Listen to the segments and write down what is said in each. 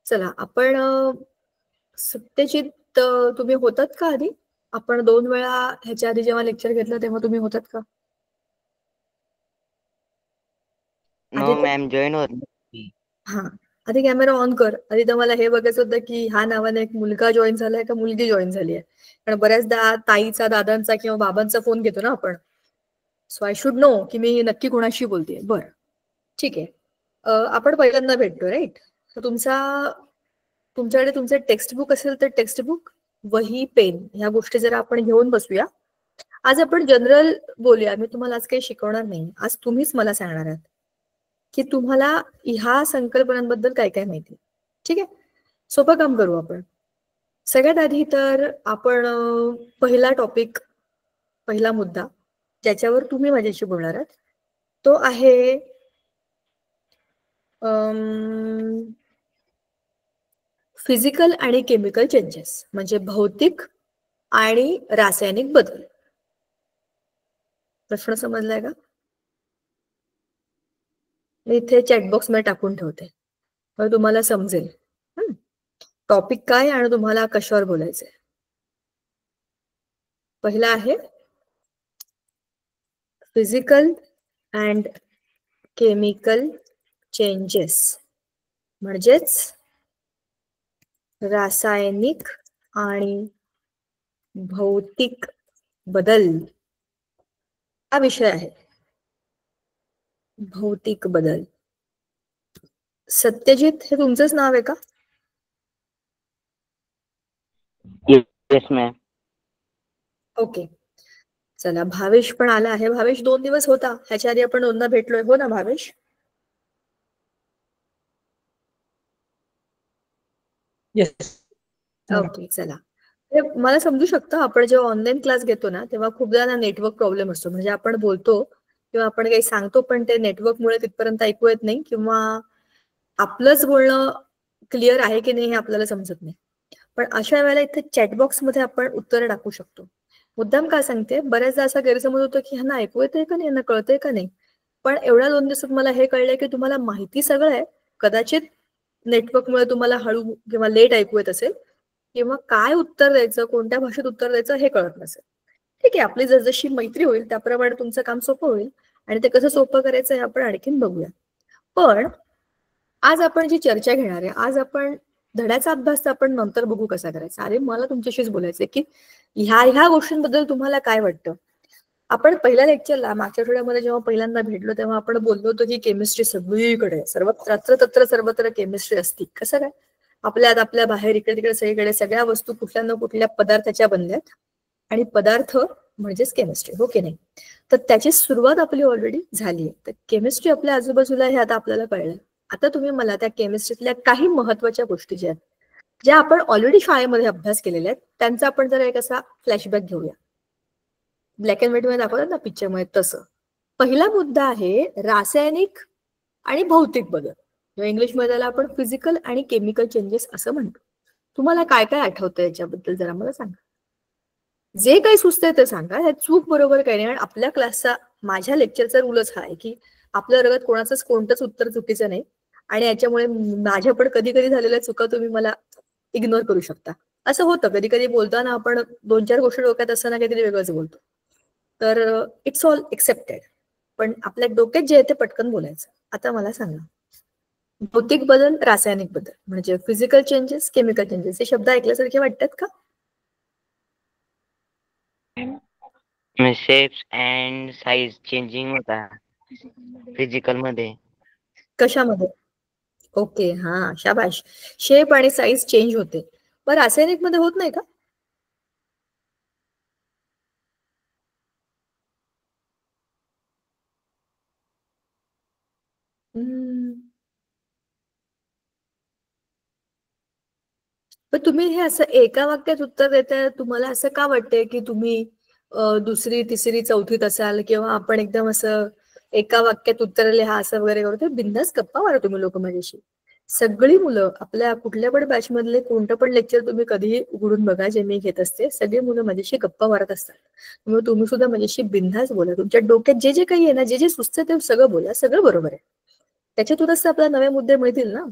चला आपण सत्यजित तुम्ही होतात का आधी? आपण 2 वेळा ह्याच्या आधी जेव्हा लेक्चर घेतलं तेव्हा तुम्ही होतात का? नो मॅम, जॉईन होत नाही. हा, आधी कॅमेरा ऑन कर. आधी तर मला हे बघायचं होतं की ह्या नावाने एक मुलगा जॉईन झालाय का मुलगी जॉईन झाली आहे. कारण बऱ्याचदा ताईचा, दादांचा किंवा बाबांचा फोन घेतो ना आपण. सो आय शुड नो की मी नक्की कोणाशी बोलतेय. बरं, ठीक आहे. आपण पहिल्यांदा भेटतो, राईट? तर तुमच्याकडे तुमचं टेक्स्टबुक असेल तर टेक्स्टबुक, वही, पेन ह्या गोष्टी जरा आपण घेऊन बसूया. आज आपण जनरल बोलूया. मी तुम्हाला आज काही शिकवणार नाही. आज तुम्हीच मला सांगणार आहात की तुम्हाला ह्या संकल्पनांबद्दल काय काय माहिती. ठीक आहे, सोपं काम करू आपण. सगळ्यात आधी तर आपण पहिला टॉपिक, पहिला मुद्दा ज्याच्यावर तुम्ही माझ्याशी बोलणार आहात तो आहे फिजिकल आणि केमिकल चेंजेस, म्हणजे भौतिक आणि रासायनिक बदल. प्रश्न समजलाय का? मी इथे चॅटबॉक्स मध्ये टाकून ठेवते, तर तुम्हाला समजेल टॉपिक काय आणि तुम्हाला कशावर बोलायचंय. पहिला आहे फिजिकल अँड केमिकल चेंजेस, म्हणजेच रासायनिक आणि भौतिक बदल हा विषय आहे. भौतिक बदल. सत्यजित हे तुमचंच नाव आहे का? Yes ma'am. ओके, चला. भावेश पण आला आहे. भावेश 2 दिवस होता, ह्याच्या आधी आपण 2दा भेटलोय, हो ना भावेश? ओके, चला. मला समजू शकतं, आपण जेव्हा ऑनलाईन क्लास घेतो ना तेव्हा खूपदा ना नेटवर्क प्रॉब्लेम असतो. म्हणजे आपण बोलतो किंवा आपण काही सांगतो पण ते नेटवर्कमुळे तिथपर्यंत ऐकू येत नाही किंवा आपलंच बोलणं क्लिअर आहे की नाही हे आपल्याला समजत नाही. पण अशा वेळेला इथे चॅटबॉक्स मध्ये आपण उत्तर टाकू शकतो. मुद्दाम का सांगते, बऱ्याचदा असा गैरसमज होतो की ह्यांना ऐकू येतंय का नाही, ह्यांना कळतंय का नाही. पण एवढ्या 2 दिवसात मला हे कळलंय की तुम्हाला माहिती सगळं आहे, कदाचित नेटवर्कमुळे तुम्हाला हळू किंवा लेट ऐकू येत असेल किंवा काय उत्तर द्यायचं, कोणत्या भाषेत उत्तर द्यायचं हे कळत नसेल. ठीक आहे, आपली जसजशी मैत्री होईल त्याप्रमाणे तुमचं काम सोपं होईल आणि ते कसं सोपं करायचं हे आपण आणखीन बघूया. पण आज आपण जी चर्चा घेणार आहे, आज आपण धड्याचा अभ्यास तर आपण नंतर बघू कसा करायचा. अरे मला तुमच्याशीच बोलायचंय की ह्या गोष्टींबद्दल तुम्हाला काय वाटतं. आपण पहिल्या लेक्चरला मागच्या आठवड्यामध्ये जेव्हा पहिल्यांदा भेटलो तेव्हा आपण बोललो होतो की केमिस्ट्री सगळीकडे, सर्वत्र तत्र सर्वत्र केमिस्ट्री असती. कसं काय? आपल्यात, आपल्या बाहेर, इकडे तिकडे सगळीकडे सगळ्या वस्तू कुठल्या ना कुठल्या पदार्थाच्या बनल्यात आणि पदार्थ म्हणजेच केमिस्ट्री, हो की नाही? तर त्याची सुरुवात आपली ऑलरेडी झाली आहे. तर केमिस्ट्री आपल्या आजूबाजूला हे आता आपल्याला कळलं. आता तुम्ही मला त्या केमिस्ट्रीतल्या काही महत्वाच्या गोष्टी ज्या आहेत, ज्या आपण ऑलरेडी शाळेमध्ये अभ्यास केलेल्या आहेत, त्यांचा आपण जरा एक असा फ्लॅशबॅक घेऊया. ब्लॅक अँड व्हाईट मध्ये दाखवतात ना पिक्चर मध्ये, तसं. पहिला मुद्दा आहे रासायनिक आणि भौतिक बदल. इंग्लिशमध्ये त्याला आपण फिजिकल आणि केमिकल चेंजेस असं म्हणतो. तुम्हाला काय काय आठवतं याच्याबद्दल जरा मला सांगा. जे काही सुचतंय ते सांगा. ह्यात चूक बरोबर काही नाही. आणि आपल्या क्लासचा, माझ्या लेक्चरचा रूलच हा आहे की आपल्या वर्गात कोणतंच उत्तर चुकीचं नाही. आणि याच्यामुळे माझ्या पण कधी कधी झालेल्या चुका तुम्ही मला इग्नोर करू शकता. असं होतं कधी कधी बोलताना आपण 2-4 गोष्टी डोक्यात असताना काहीतरी वेगळंच बोलतो. तर इट्स ऑल एक्सेप्टेड. पण आपल्या डोक्यात जे आहे ते पटकन बोलायचं. आता मला सांगा, भौतिक बदल, रासायनिक बदल म्हणजे फिजिकल चेंजेस, केमिकल चेंजेस हे शब्द ऐकल्यासारखे वाटतात का? शेप्स अँड साईज चेंजिंग होता फिजिकल मध्ये. कशामध्ये? ओके, हा, शाबाश. शेप आणि साईज चेंज होते. पण रासायनिक मध्ये होत नाही का? पण तुम्ही हे असं एका वाक्यात उत्तर देताय, तुम्हाला असं का वाटतंय की तुम्ही दुसरी, तिसरी, चौथीत असाल किंवा आपण एकदम असं एका वाक्यात उत्तर लिहा असं वगैरे करतो? बिंदास गप्पा मारा तुम्ही लोक माझ्याशी. सगळी मुलं, आपल्या कुठल्या पण बॅच मधले कोणतं पण लेक्चर तुम्ही कधीही उघडून बघा जे मी घेत असते, सगळी मुलं माझ्याशी गप्पा मारत असतात. त्यामुळे तुम्ही सुद्धा माझ्याशी बिंदास बोला. तुमच्या डोक्यात जे जे काही आहे ना, जे जे सुचतं ते सगळं बोला, सगळं बरोबर आहे. त्याच्यातूनच आपल्याला नवे मुद्दे मिळतील ना.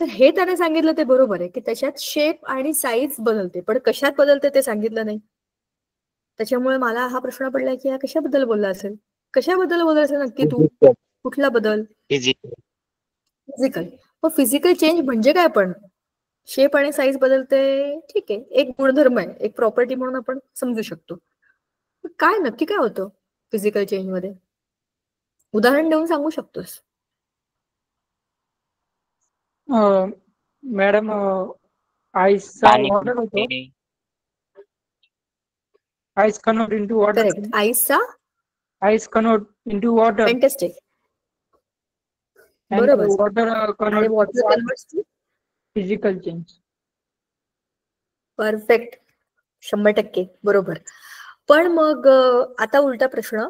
तर हे त्याने सांगितलं ते बरोबर आहे की त्याच्यात शेप आणि साईज बदलते, पण कशात बदलते ते सांगितलं नाही. त्याच्यामुळे मला हा प्रश्न पडला की हा कशाबद्दल बोलला असेल, कशाबद्दल बोलला असेल नक्की तू? कुठला बदल? फिजिकल. फिजिकल. मग फिजिकल चेंज म्हणजे काय? पण शेप आणि साईज बदलते, ठीक आहे, एक गुणधर्म आहे, एक प्रॉपर्टी म्हणून आपण समजू शकतो. काय नक्की काय होतं फिजिकल चेंज मध्ये? उदाहरण देऊन सांगू शकतोस? मॅडम आईसचा पाणी वॉटर होतो, ice convert into water, correct. आईसचा ice convert into water, fantastic, and बरोबर. water आणि converts water to converts to physical change. Perfect, 100% बरोबर. पण मग आता उलटा प्रश्न,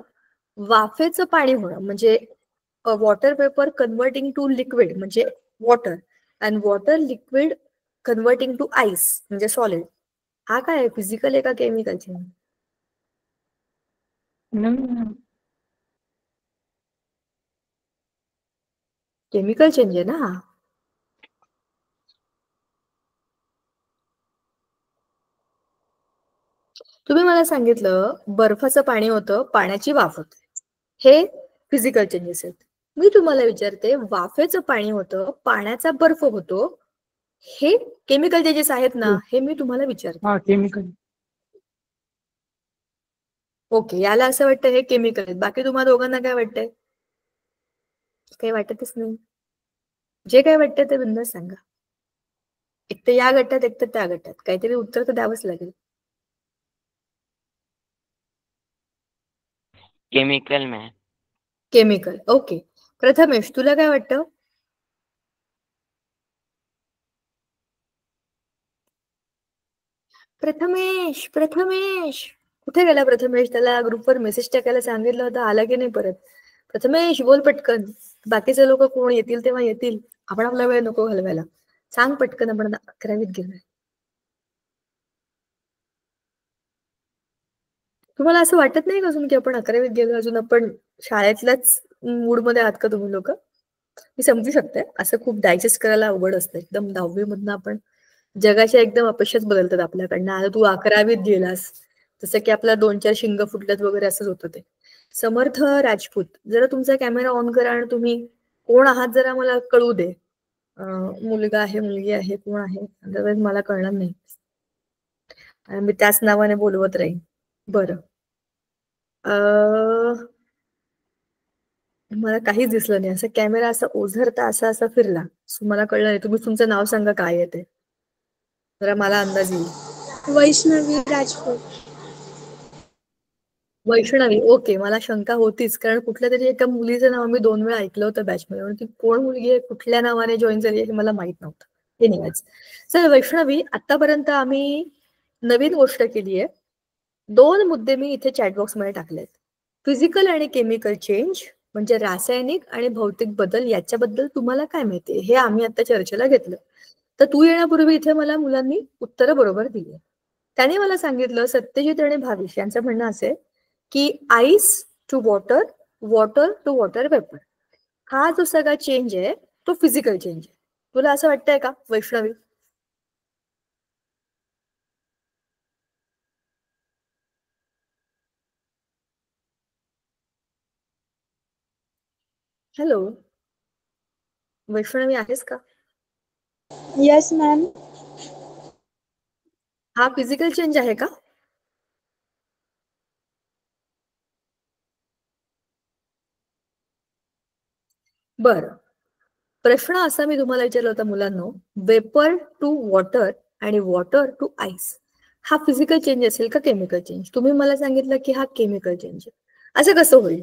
वाफेचं पाणी होणं म्हणजे water vapour converting to liquid म्हणजे water, and water liquid converting to ice म्हणजे सॉलिड, हा काय आहे? फिजिकल आहे का केमिकल चेंज? केमिकल चेंज आहे ना हा. तुम्ही मला सांगितलं बर्फाचं पाणी होतं, पाण्याची वाफ होते, हे फिजिकल चेंजेस आहेत. मी तुम्हाला विचारते वाफेचं पाणी होतं, पाण्याचा बर्फ होतो, हे केमिकल चेंजेस आहेत ना? हे मी तुम्हाला विचारते. हा, केमिकल. ओके, याला असं वाटतं हे केमिकल आहेत. बाकी तुम्हाला दोघांना काय वाटतंय? काही वाटतच नाही. जे काय वाटतंय ते बिंदास सांगा. एक तर या गटात, एक तर त्या गटात, काहीतरी उत्तर तर द्यावंच लागेल. Chemical ma'am. Chemical. Okay, Prathamesh तुला काय वाटतं? प्रथमेश, प्रथमेश कुठे गेला? प्रथमेश, त्याला ग्रुपवर मेसेज टाकायला सांगितलं होतं, आला की नाही परत? प्रथमेश बोल पटकन, बाकीचे लोक कोण येतील तेव्हा येतील, आपण आपला वेळ नको घालवायला. सांग पटकन, आपण 11वीत गेलोय. तुम्हाला असं वाटत नाही का अजून की आपण 11वीत गेलो, अजून आपण शाळेतल्याच मूड मध्ये आहात का तुम्ही लोक? मी समजू शकते, असं खूप डायजेस्ट करायला अवघड असतं. एकदम 10वी मधनं आपण जगाच्या एकदम अपेक्षाच बदलतात आपल्याकडनं. आता तू 11वीत गेलास, जसं की आपला 2-4 शिंग फुटल्यात वगैरे असंच होतं ते. समर्थ राजपूत, जरा तुमचा कॅमेरा ऑन करा आणि तुम्ही कोण आहात जरा मला कळू दे. मुलगा आहे, मुलगी आहे, कोण आहे? अदरवाईज मला कळणार नाही आणि मी त्याच नावाने बोलवत राहीन. बरं, मला काहीच दिसलं नाही. असं कॅमेरा असा ओझरता असा असा फिरला, सो मला कळलं नाही. तुम्ही तुमचं नाव सांगा काय आहे ते, जरा मला अंदाज येईल. वैष्णवी राजपूत. वैष्णवी, ओके. मला शंका होतीच, कारण कुठल्या तरी एका मुलीचं नाव मी 2 वेळा ऐकलं होतं बॅचमध्ये, म्हणून ती कोण मुलगी आहे, कुठल्या नावाने जॉईन झाली आहे हे मला माहित नव्हतं. हे निघायच. सर वैष्णवी, आतापर्यंत आम्ही नवीन गोष्ट केली आहे. 2 मुद्दे मी इथे चॅटबॉक्स मध्ये टाकलेत. फिजिकल आणि केमिकल चेंज म्हणजे रासायनिक आणि भौतिक बदल, याच्याबद्दल तुम्हाला काय माहिती हे आम्ही आता चर्चेला घेतलं. तर तू येण्यापूर्वी इथे मला मुलांनी उत्तरं बरोबर दिली. त्याने मला सांगितलं, सत्यजित आणि भाविश यांचं म्हणणं असेल की ice to water, water to water vapour, हा जो सगळा चेंज आहे तो फिजिकल चेंज आहे. तुला असं वाटतंय का वैष्णवी? हॅलो वैष्णवी, आहेस का? Yes ma'am. हा फिजिकल चेंज आहे का? बरं, प्रश्न असा मी तुम्हाला विचारला होता मुलांनो, वेपर टू वॉटर आणि वॉटर टू आईस, हा फिजिकल चेंज असेल का केमिकल चेंज? तुम्ही मला सांगितलं की हा केमिकल चेंज आहे. असं कसं होईल?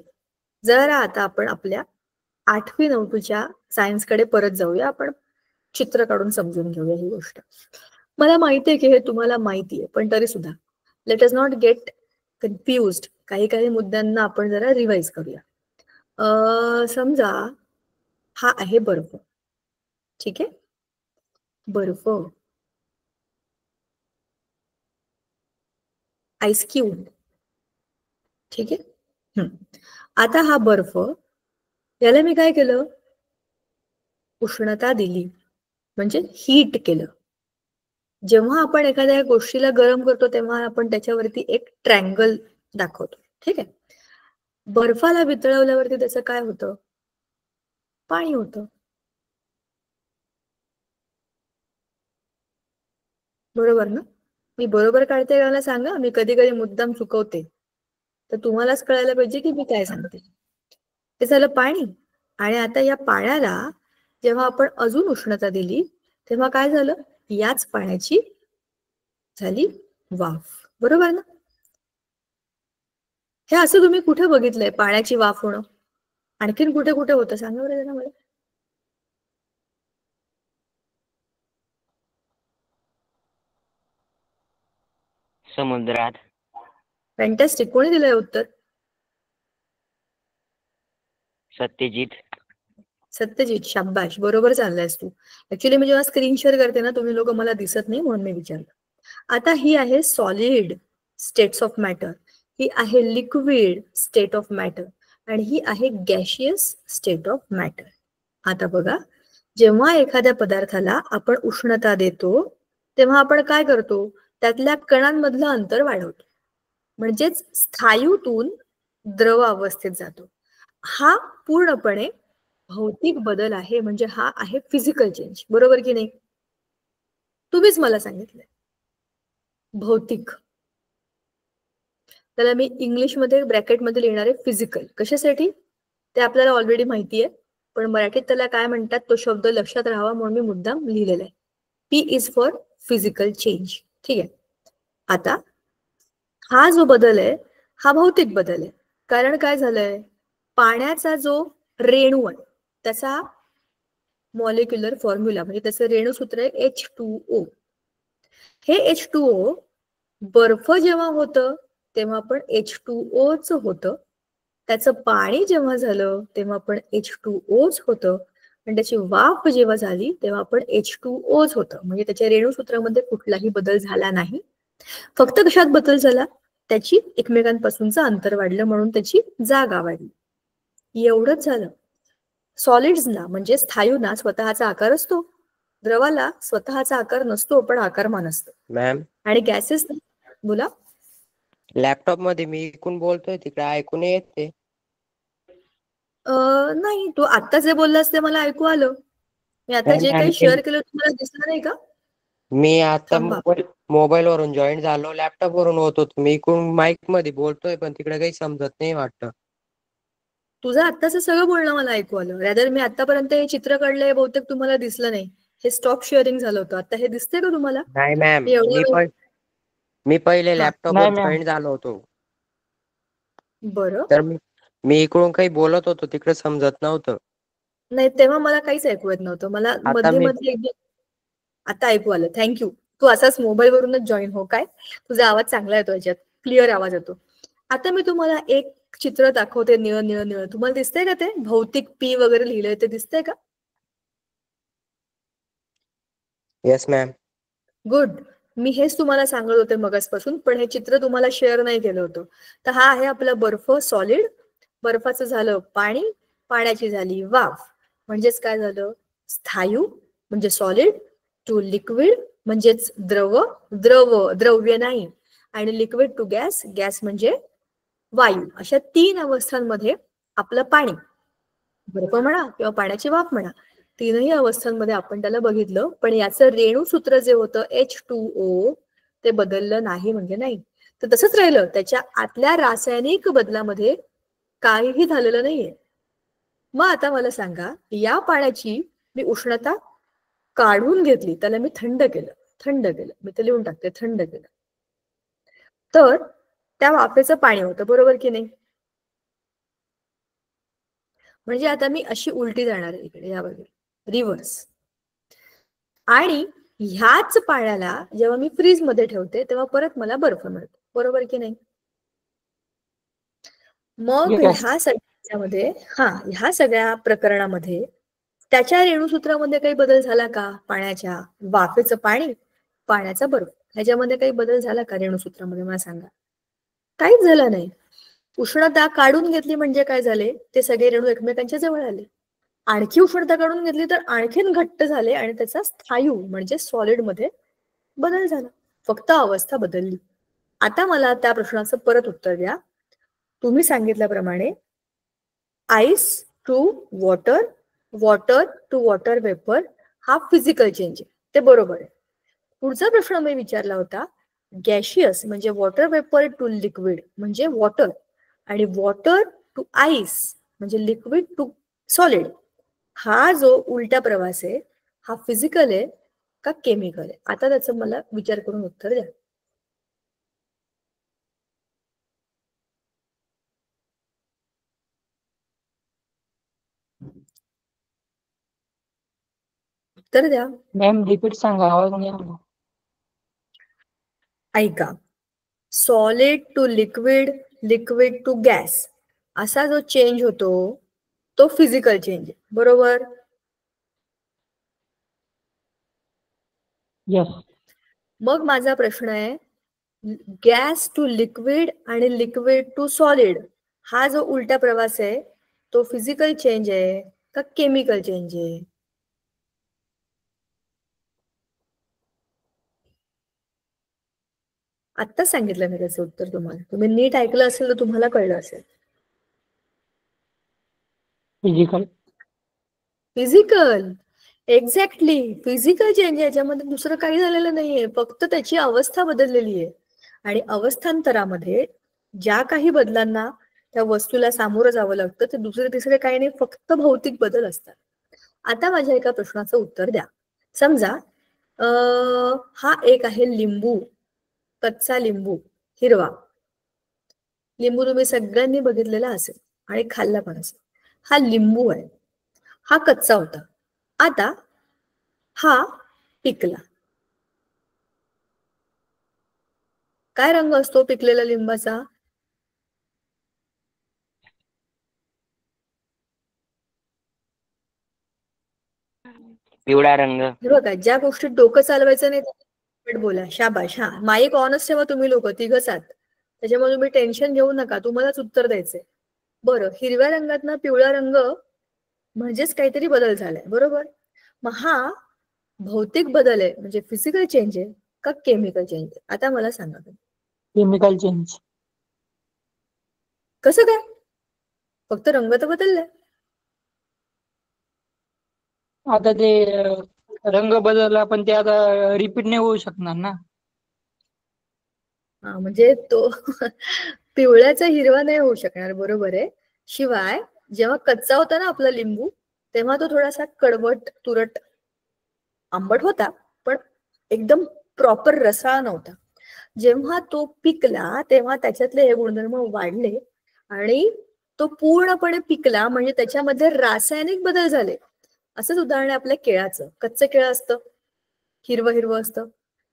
जरा आता आपण आपल्या 8वी 9वीच्या सायन्सकडे परत जाऊया, आपण चित्र काढून समजून घेऊया ही गोष्ट. मला माहितीये की हे तुम्हाला माहितीये, पण तरी सुद्धा let us not gate confused. काही काही मुद्द्यांना आपण जरा रिवाइज करूया. समजा हा आहे बर्फ, ठीक आहे, बर्फ, आईस क्यूब, ठीक आहे. आता हा बर्फ, याला मी काय केलं? उष्णता दिली, म्हणजे हीट केलं. जेव्हा आपण एखाद्या गोष्टीला गरम करतो तेव्हा आपण त्याच्यावरती एक ट्रँगल दाखवतो. ठीक आहे. बर्फाला वितळवल्यावरती त्याचं काय होतं? पाणी होतं. बरोबर ना? मी बरोबर काढते का मला सांगा. मी कधी कधी मुद्दाम चुकवते, तर तुम्हालाच कळायला पाहिजे की मी काय सांगते. ते झालं पाणी. आणि आता या पाण्याला जेव्हा आपण अजून उष्णता दिली तेव्हा काय झालं? याच पाण्याची झाली वाफ. बरोबर ना? हे असं तुम्ही कुठे बघितलंय पाण्याची वाफ होणं? आणखीन कुठे कुठे होतं सांगा बरं जरा मला. समुद्रात. फॅन्टॅस्टिक. कोणी दिलंय उत्तर? सत्यजित. सत्यजित. शाबाश. बरोबर चाललायस तू. ऍक्च्युली मी जेव्हा स्क्रीन शेअर करते ना तुम्ही लोक मला दिसत नाही म्हणून मी विचारलं. आता ही आहे सॉलिड स्टेट्स ऑफ मॅटर, ही आहे लिक्विड स्टेट ऑफ मॅटर आणि ही आहे गॅशियस स्टेट ऑफ मॅटर. आता बघा, जेव्हा एखाद्या पदार्थाला आपण उष्णता देतो तेव्हा आपण काय करतो? त्यातल्या कणांमधलं अंतर वाढवतो, म्हणजेच स्थायूतून द्रव अवस्थेत जातो. हा पूर्णपणे भौतिक बदल आहे, म्हणजे हा आहे फिजिकल चेंज. बरोबर की नाही? तुम्हीच मला सांगितलंय भौतिक. त्याला मी इंग्लिशमध्ये ब्रॅकेटमध्ये लिहिणार आहे फिजिकल. कशासाठी ते आपल्याला ऑलरेडी माहिती आहे, पण मराठीत त्याला काय म्हणतात तो शब्द लक्षात राहावा म्हणून मी मुद्दाम लिहिलेला आहे. P is for physical change. ठीक आहे. आता हा जो बदल आहे हा भौतिक बदल आहे. कारण काय झालंय? पाण्याचा जो रेणू आहे त्याचा मॉलिक्युलर फॉर्म्युला म्हणजे त्याचं रेणूसूत्र आहे H2O. हे H2O बर्फ जेव्हा होतं तेव्हा पण H2Oच होतं. त्याचं पाणी जेव्हा झालं तेव्हा पण H2Oच होतं. आणि त्याची वाफ जेव्हा झाली तेव्हा पण H2Oच होतं. म्हणजे त्याच्या रेणूसूत्रामध्ये कुठलाही बदल झाला नाही. फक्त कशात बदल झाला? त्याची एकमेकांपासूनचं अंतर वाढलं म्हणून त्याची जागा वाढली. एवढंच झालं. सॉलिड्सना म्हणजे स्थायूंना स्वतःचा आकार असतो, द्रवाला स्वतःचा आकार नसतो पण आकारमान असतं. मॅम, आणि गॅसेस बोला. लॅपटॉप मध्ये मी इकून बोलतोय तिकडे ऐकून येते. नाही, तू आता जे बोललास ते मला ऐकू आलं. मी आता जे काही शेअर केलं तुम्हाला दिसलं नाही का? मी आता थांबा. मोबाईल वरून जॉईन झालो, लॅपटॉप वरून होतो. मी इकडून माईक मध्ये बोलतोय पण तिकडे काही समजत नाही वाटतं. तुझं आत्ताच सगळं बोलणं मला ऐकू आलं. रॅदर मी आतापर्यंत हे चित्र काढलंय बहुतेक तुम्हाला दिसलं नाही. हे स्टॉप शेअरिंग झालं होतं. आता हे दिसतंय का तुम्हाला? नाही मॅम, एवढं मी पहिले हा. लॅपटॉप नाही वर मॅम. जॉईन झालो होतो. बरं. तर मी इकडून काही बोलत होतो तिकडे समजत नव्हतं. नाही, तेव्हा मला काहीच ऐकू येत नव्हतं. मला आता मध्ये मध्ये एकदम आता ऐकू आलं. थँक्यू. तू असाच मोबाईल वरूनच जॉईन हो. काय तुझा आवाज चांगला येतो, याच्यात क्लिअर आवाज येतो. आता मी तुम्हाला एक चित्र दाखवते. निळं निळं निळं तुम्हाला दिसतंय का? ते भौतिक पी वगैरे लिहिलंय ते दिसतंय का? Yes ma'am. गुड. मी हेच तुम्हाला सांगत होते मगासपासून, पण हे चित्र तुम्हाला शेअर नाही केलं होतं. तर हा आहे आपला बर्फ, सॉलिड. बर्फाचं झालं पाणी, पाण्याची झाली वाफ. म्हणजेच काय झालं? स्थायू म्हणजे सॉलिड, टू लिक्विड म्हणजेच द्रव, द्रव्य नाही, आणि लिक्विड टू गॅस, गॅस म्हणजे वायू. अशा 3 अवस्थांमध्ये आपलं पाणी, बर्फ म्हणा किंवा पाण्याची वाफ म्हणा, 3ही अवस्थांमध्ये आपण त्याला बघितलं. पण याचं रेणूसूत्र जे होतं H2O ते बदललं नाही, म्हणजे नाही. तर तसंच राहिलं. त्याच्या आतल्या रासायनिक बदलामध्ये काहीही झालेलं नाहीये. मग आता मला सांगा, या पाण्याची मी उष्णता काढून घेतली, त्याला मी थंड केलं. मी ते लिहून टाकते, थंड केलं. तर त्या वाफेचं पाणी होतं. बरोबर की नाही? म्हणजे आता मी अशी उलटी जाणार आहे इकडे, या वगैरे रिव्हर्स. आणि ह्याच पाण्याला जेव्हा मी फ्रीज मध्ये ठेवते तेव्हा परत मला बर्फ मिळतो. बरोबर की नाही? मग Yes. ह्या सगळ्या प्रकरणामध्ये त्याच्या रेणूसूत्रामध्ये काही बदल झाला का? पाण्याच्या वाफेचं पाणी, पाण्याचा बर्फ, ह्याच्यामध्ये काही बदल झाला का रेणूसूत्रामध्ये? मला सांगा. काहीच झालं नाही. उष्णता काढून घेतली म्हणजे काय झाले? ते सगळे रेणू एकमेकांच्या जवळ आले. आणखी उष्णता काढून घेतली तर आणखीन घट्ट झाले आणि त्याचा स्थायू म्हणजे सॉलिड मध्ये बदल झाला, फक्त अवस्था बदलली. आता मला त्या प्रश्नाचं परत उत्तर द्या. तुम्ही सांगितल्याप्रमाणे ice to water, water to water vapour हा फिजिकल चेंज आहे, ते बरोबर आहे. पुढचा प्रश्न मी विचारला होता गॅशियस म्हणजे वॉटर वेपर टू लिक्विड म्हणजे वॉटर, आणि वॉटर टू आईस म्हणजे लिक्विड टू सॉलिड, हा जो उलटा प्रवास आहे हा फिजिकल आहे का केमिकल आहे? आता त्याचं मला विचार करून उत्तर द्या. उत्तर द्या. मॅम रिपीट सांगा, आवाज नाही आला. ऐका, solid to liquid, liquid to gas असा जो चेंज होतो तो फिजिकल चेंज आहे, बरोबर? यस. मग माझा प्रश्न आहे गॅस टू लिक्विड आणि लिक्विड टू सॉलिड हा जो उलटा प्रवास आहे तो फिजिकल चेंज आहे का केमिकल चेंज आहे? आत्ताच सांगितलं मी त्याचं उत्तर तुम्हाला, तुम्ही नीट ऐकलं असेल तर तुम्हाला कळलं असेल. Physical. Physical, exactly. Physical change याच्यामध्ये दुसरं काही झालेलं नाहीये, फक्त त्याची अवस्था बदललेली आहे. आणि अवस्थांतरामध्ये ज्या काही बदलांना त्या वस्तूला सामोरं जावं लागतं ते दुसरे तिसरे काही नाही, फक्त भौतिक बदल असतात. आता माझ्या एका प्रश्नाचं उत्तर द्या. समजा हा एक आहे लिंबू, कच्चा लिंबू, हिरवा लिंबू तुम्ही सगळ्यांनी बघितलेला असेल आणि खाल्ला पण असेल. हा लिंबू आहे, हा कच्चा होता. आता हा पिकला. काय रंग असतो पिकलेल्या लिंबाचा? पिवळा रंग. हे बघा, ज्या गोष्टीत डोकं चालवायचं नाही त्याच्यात बोला. शाबाश. हा, माईक ऑनच ठेवा तुम्ही लोक तिघच आहात, त्याच्यामुळे तुम्ही टेन्शन घेऊ नका, तुम्हालाच उत्तर द्यायचंय. बरं, हिरव्या रंगातनं पिवळा रंग म्हणजेच काहीतरी बदल झालाय, बरोबर? मग हा भौतिक बदल आहे म्हणजे फिजिकल चेंज आहे का केमिकल चेंज आहे? आता मला सांगा. Chemical change. कसं काय? फक्त रंग तर बदललाय. आता ते रंग बदलला पण ते आता रिपीट नाही होऊ शकणार ना. हा, म्हणजे तो पिवळ्याचा हिरवा नाही होऊ शकणार, बरोबर आहे. शिवाय जेव्हा कच्चा होता ना आपला लिंबू तेव्हा तो थोडासा कडवट, तुरट, आंबट होता, पण एकदम प्रॉपर रसाळ नव्हता. जेव्हा तो पिकला तेव्हा त्याच्यातले हे गुणधर्म वाढले आणि तो पूर्णपणे पिकला म्हणजे त्याच्यामध्ये रासायनिक बदल झाले. असंच उदाहरण आहे आपल्या केळाचं. कच्चं केळं असतं, हिरवं हिरवं असतं,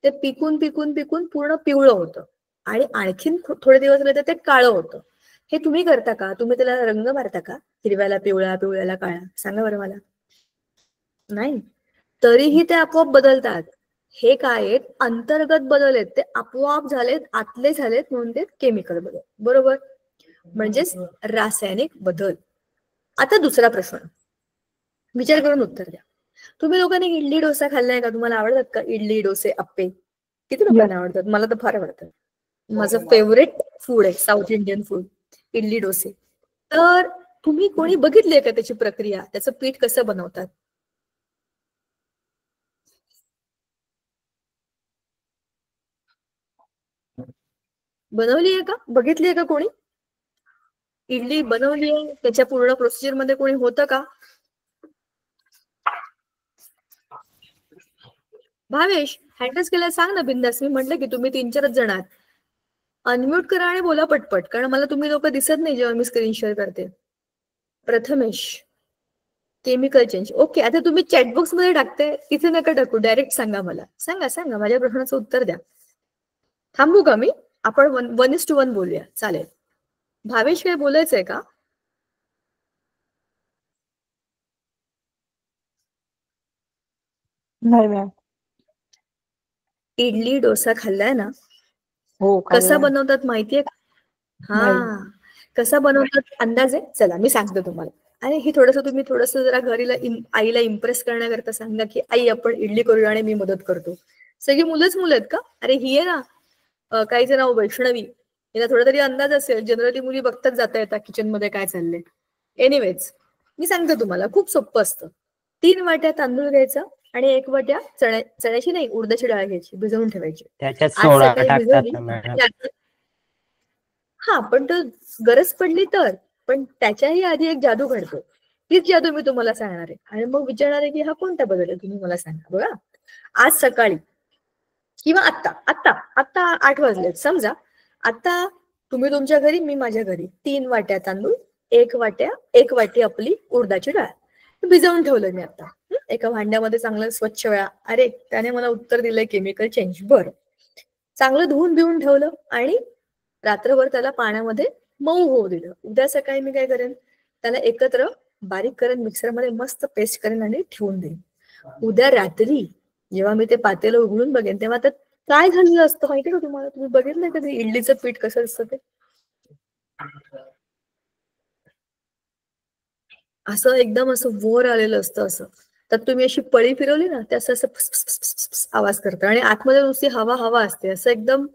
ते पिकून पिकून पिकून पूर्ण पिवळं होतं आणि आणखीन थोडे दिवस झाले तर ते काळं होतं. हे तुम्ही करता का? तुम्ही त्याला रंग मारता का? हिरव्याला पिवळा, पिवळ्याला काळा? सांगा बरं मला. नाही, तरीही ते आपोआप बदलतात. हे काय आहेत? अंतर्गत बदल आहेत, ते आपोआप झालेत, आतले झालेत, म्हणून ते केमिकल बदल, बरोबर? म्हणजेच रासायनिक बदल. आता दुसरा प्रश्न विचार करून उत्तर द्या. तुम्ही लोकांनी इडली डोसा खाल्लाय का? तुम्हाला आवडतात का इडली, डोसे, अप्पे? किती लोकांना आवडतात? मला तर फार आवडतात. माझं फेवरेट फूड आहे साऊथ इंडियन फूड, इडली डोसे. तर तुम्ही कोणी बघितलीये का त्याची प्रक्रिया, त्याचं पीठ कसं बनवतात? बनवलीये का? बघितलीये का कोणी? इडली बनवलीये, त्याच्या पूर्ण प्रोसिजर मध्ये कोणी होतं का? भावेश, हँडल्स केला सांग ना बिंदास. मी म्हटलं की तुम्ही 3-4 जण आहात. अनम्यूट करा आणि बोला पटपट, कारण मला तुम्ही लोक दिसत नाही जेव्हा मी स्क्रीन शेअर करते. Prathamesh, chemical change. ओके, आता तुम्ही चॅटबॉक्स मध्ये टाकते तिथे नका टाकू, डायरेक्ट सांगा मला. सांगा सांगा, माझ्या प्रश्नाचं उत्तर द्या. थांबू का मी? आपण 1:1 बोलूया, चालेल. भावेश, काय बोलायचंय का? नाही मॅम. इडली डोसा खाल्लाय ना? हो. कसा बनवतात माहितीये का? हा, कसा बनवतात अंदाज आहे? चला मी सांगते तुम्हाला. आणि ही तुम्ही थोडंसं जरा आईला इम्प्रेस करण्याकरता सांगा की आई आपण इडली करूया आणि मी मदत करतो. सगळी मुलंच मुलं आहेत का? अरे ही आहे ना काहीचं नाव वैष्णवी, हिला थोडा तरी अंदाज असेल. जनरली मुली बघतात जाता येतात किचन मध्ये काय चाललंय. एनिवेज मी सांगते तुम्हाला, खूप सोपं असतं. 3 वाट्या तांदूळ घ्यायचा आणि 1 वाट्या चण्याची नाही, उडदाची डाळ घ्यायची, भिजवून ठेवायची. त्याच्यात आज सोडा सकाळी टाकतात भिजवली ना मॅडम. हा पण तो गरज पडली तर, पण त्याच्याही आधी एक जादू घडतो. तीच जादू मी तुम्हाला सांगणार आहे आणि मग विचारणार आहे की हा कोणता बदल आहे, तुम्ही मला सांगा. बघा, आज सकाळी किंवा आत्ता आत्ता आत्ता 8 वाजलेत समजा. आता तुम्ही तुमच्या घरी, मी माझ्या घरी. 3 वाट्या तांदूळ, 1 वाटी आपली उडदाची डाळ भिजवून ठेवलं मी आता एका भांड्यामध्ये चांगलं स्वच्छ वेळा. अरे त्याने मला उत्तर दिलंय केमिकल चेंज. बरं, चांगलं धुवून भिवून ठेवलं आणि रात्रभर त्याला पाण्यामध्ये मऊ होऊ दिलं. उद्या सकाळी मी काय करेन, त्याला एकत्र बारीक करेन, मिक्सरमध्ये मस्त पेस्ट करेन आणि ठेवून देईन. उद्या रात्री जेव्हा मी ते पातेलं उघडून बघेन तेव्हा त्यात काय झालेलं असतं माहिती का तुम्हाला? तुम्ही बघितलंय कधी इडलीचं पीठ कसं असतं ते? असं एकदम असं वर आलेलं असतं. असं तर तुम्ही अशी पळी फिरवली ना, ते असं असं फस फस फस फस फस आवाज करतं आणि आतमध्ये नुसती हवा हवा असते, असं एकदम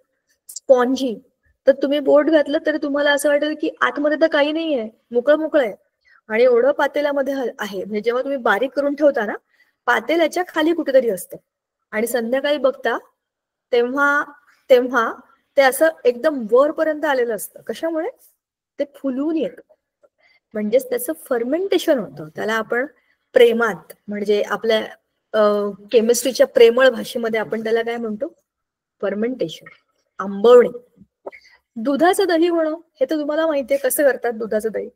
स्पॉन्जी. तर तुम्ही बोट घातलं तरी तुम्हाला असं वाटेल की आतमध्ये तर काही नाहीये, मोकळं मोकळं आहे. आणि एवढं पातेल्यामध्ये आहे, म्हणजे जेव्हा तुम्ही बारीक करून ठेवता ना, पातेल्याच्या खाली कुठेतरी असतं आणि संध्याकाळी बघता तेव्हा तेव्हा ते असं एकदम वरपर्यंत आलेलं असतं. कशामुळे? ते फुलून येतं, म्हणजेच त्याचं फर्मेंटेशन होतं. त्याला आपण प्रेमात, म्हणजे आपल्या केमिस्ट्रीच्या प्रेमळ भाषेमध्ये आपण त्याला काय म्हणतो? फर्मेंटेशन, आंबवणे. दुधाचं दही होणं हे तर तुम्हाला माहितीये कसं करतात दुधाचं दही.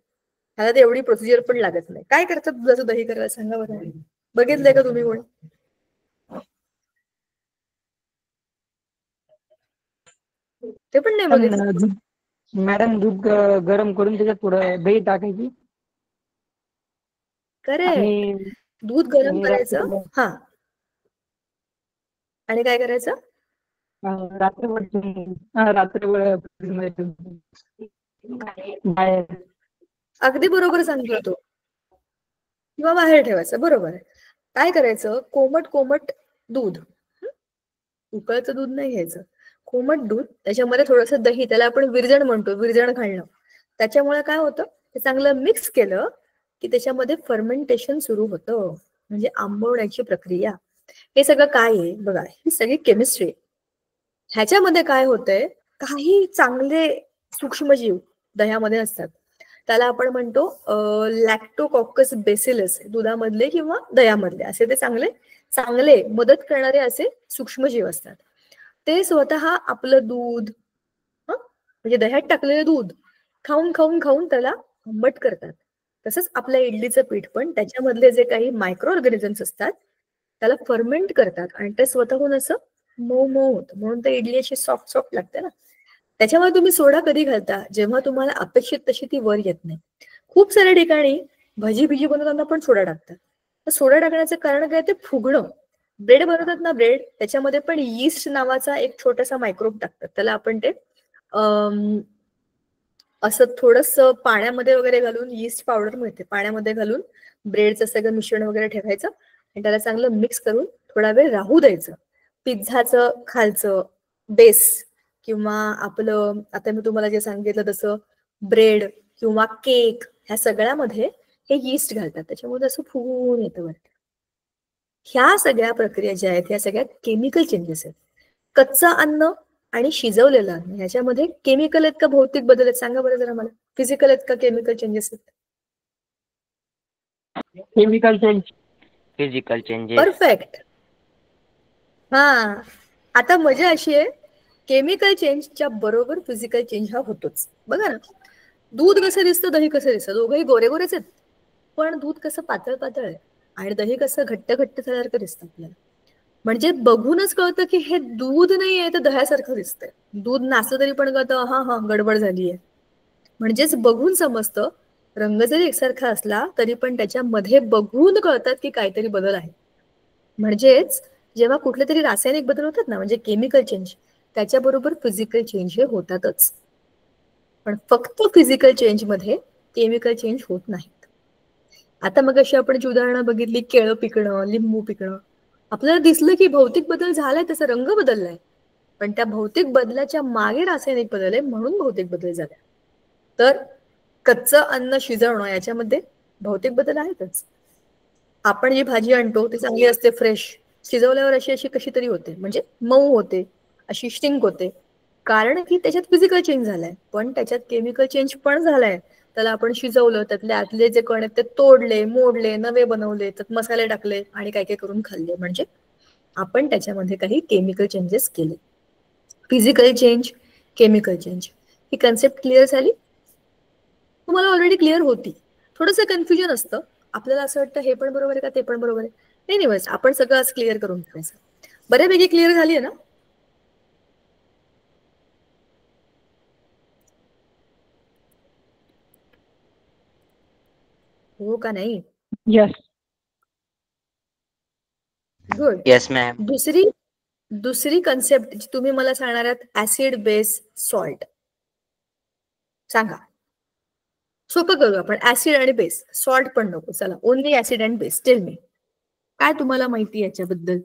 ह्याला तर एवढी प्रोसिजर पण लागत नाही. काय करतात दुधाचं दही करायला सांगा बरं? बघितलंय का तुम्ही कोणी? ते पण नाही बघितलं. मॅडम दूध गरम करून त्याच्यात थोडं दही टाकायची करेक्ट. आणि दूध गरम करायचं. रात्रभर हा, आणि काय करायचं? रात्रभर बाहेर. अगदी बरोबर सांगितलं तो. किंवा बाहेर ठेवायचं, बरोबर आहे. काय करायचं? कोमट कोमट दूध, उकळतं दूध नाही घ्यायचं, कोमट दूध, त्याच्यामध्ये थोडंसं दही, त्याला आपण विरजण म्हणतो, विरजण घालणं. त्याच्यामुळे काय होतं, ते चांगलं मिक्स केलं की त्याच्यामध्ये फर्मेंटेशन सुरू होतं, म्हणजे आंबवण्याची प्रक्रिया. हे सगळं काय आहे बघा, ही सगळी केमिस्ट्री. ह्याच्यामध्ये काय होतंय, काही चांगले सूक्ष्मजीव दह्यामध्ये असतात. त्याला आपण म्हणतो लॅक्टोकॉकस बेसिलस, दुधामधले किंवा दह्यामधले असे ते चांगले चांगले मदत करणारे असे सूक्ष्मजीव असतात. ते स्वतः आपलं दूध, म्हणजे दह्यात टाकलेलं दूध खाऊन खाऊन खाऊन त्याला आंबट करतात. तसंच आपल्या इडलीचं पीठ पण त्याच्यामधले जे काही मायक्रो ऑर्गॅनिझम्स असतात त्याला फर्मेंट करतात आणि ते स्वतःहून असं मऊ मऊ होतं, म्हणून ते इडली अशी सॉफ्ट सॉफ्ट लागते ना. त्याच्यामध्ये तुम्ही सोडा कधी घालता? जेव्हा तुम्हाला अपेक्षित तशी ती वर येत नाही. खूप साऱ्या ठिकाणी भजी भिजी बनवताना पण सोडा टाकतात. तर सोडा टाकण्याचं कारण काय? ते फुगणं. ब्रेड बनवतात ना, ब्रेड, त्याच्यामध्ये पण यीस्ट नावाचा एक छोटासा मायक्रोब टाकतात. त्याला आपण ते असं थोडस पाण्यामध्ये वगैरे घालून, यीस्ट पावडर मिळते, पाण्यामध्ये घालून ब्रेडचं सगळं मिश्रण वगैरे ठेवायचं आणि त्याला चांगलं मिक्स करून थोडा वेळ राहू द्यायचं. पिझ्झाचं खालचं बेस किंवा आपलं, आता मी तुम्हाला जे सांगितलं तसं ब्रेड किंवा केक, ह्या सगळ्यामध्ये हे यीस्ट घालतात, त्याच्यामुळे असं फुगून येतं वरती. ह्या सगळ्या प्रक्रिया ज्या आहेत ह्या सगळ्यात केमिकल चेंजेस आहेत. कच्चं अन्न आणि शिजवलेलं अन्न ह्याच्यामध्ये केमिकल आहेत का भौतिक बदल आहेत? सांगा बरं जरा मला. फिजिकल आहेत का केमिकल चेंजेस आहेत? Chemical change. Physical changes. Perfect. हा, आता मजा अशी आहे, केमिकल चेंजच्या बरोबर फिजिकल चेंज हा होतोच. बघा ना, दूध कसं दिसतं, दही कसं दिसतं, दोघंही गोरे गोरेच आहेत, पण दूध कसं पातळ पातळ आहे आणि दही कसं घट्ट घट्ट झाल्यासारखं दिसतं आपल्याला. म्हणजे बघूनच कळतं की हे दूध नाही आहे तर दह्यासारखं दिसतंय. दूध नासलं तरी पण कळतं हा हा गडबड झालीये. म्हणजेच बघून समजतं. रंग जरी एकसारखा असला तरी पण त्याच्यामध्ये बघून कळतात की काहीतरी बदल आहे. म्हणजेच जेव्हा कुठले तरी रासायनिक बदल होतात ना, म्हणजे केमिकल चेंज, त्याच्याबरोबर फिजिकल चेंज हे होतातच. पण फक्त फिजिकल चेंज मध्ये केमिकल चेंज होत नाहीत. आता मग अशी आपण जी उदाहरणं बघितली, केळं पिकणं, लिंबू पिकणं, आपल्याला दिसलं की भौतिक बदल झालाय, त्याचा रंग बदललाय, पण त्या भौतिक बदलाच्या मागे रासायनिक बदल आहे म्हणून भौतिक बदल झाला. तर कच्चं अन्न शिजवणं याच्यामध्ये भौतिक बदल आहेतच. आपण जी भाजी आणतो ती चांगली असते फ्रेश, शिजवल्यावर अशी अशी कशी तरी होते, म्हणजे मऊ होते, अशी स्टिंक होते, कारण की त्याच्यात फिजिकल चेंज झालाय. पण त्याच्यात केमिकल चेंज पण झालाय. त्याला आपण शिजवलं, त्यातले आतले जे कण आहेत ते तोडले, मोडले, नवे बनवले, त्यात मसाले टाकले आणि काय काय करून खाल्ले. म्हणजे आपण त्याच्यामध्ये काही केमिकल चेंजेस केले. फिजिकल चेंज, केमिकल चेंज, ही कन्सेप्ट क्लिअर झाली? तुम्हाला ऑलरेडी क्लिअर होती. थोडंसं कन्फ्युजन असतं, आपल्याला असं वाटतं हे पण बरोबर आहे का ते पण बरोबर आहे. नाही बस आपण सगळं आज क्लिअर करून ठेवायचं. बऱ्यापैकी क्लिअर झाली आहे ना? हो का नाही? यस. गुड. Yes ma'am. दुसरी कन्सेप्ट जी तुम्ही मला सांगणार आहात, ऍसिड बेस सॉल्ट. सांगा. सोपं करू आपण, ऍसिड आणि बेस, सॉल्ट पण नको, चला only acid and base. Tell me, काय तुम्हाला माहिती याच्याबद्दल?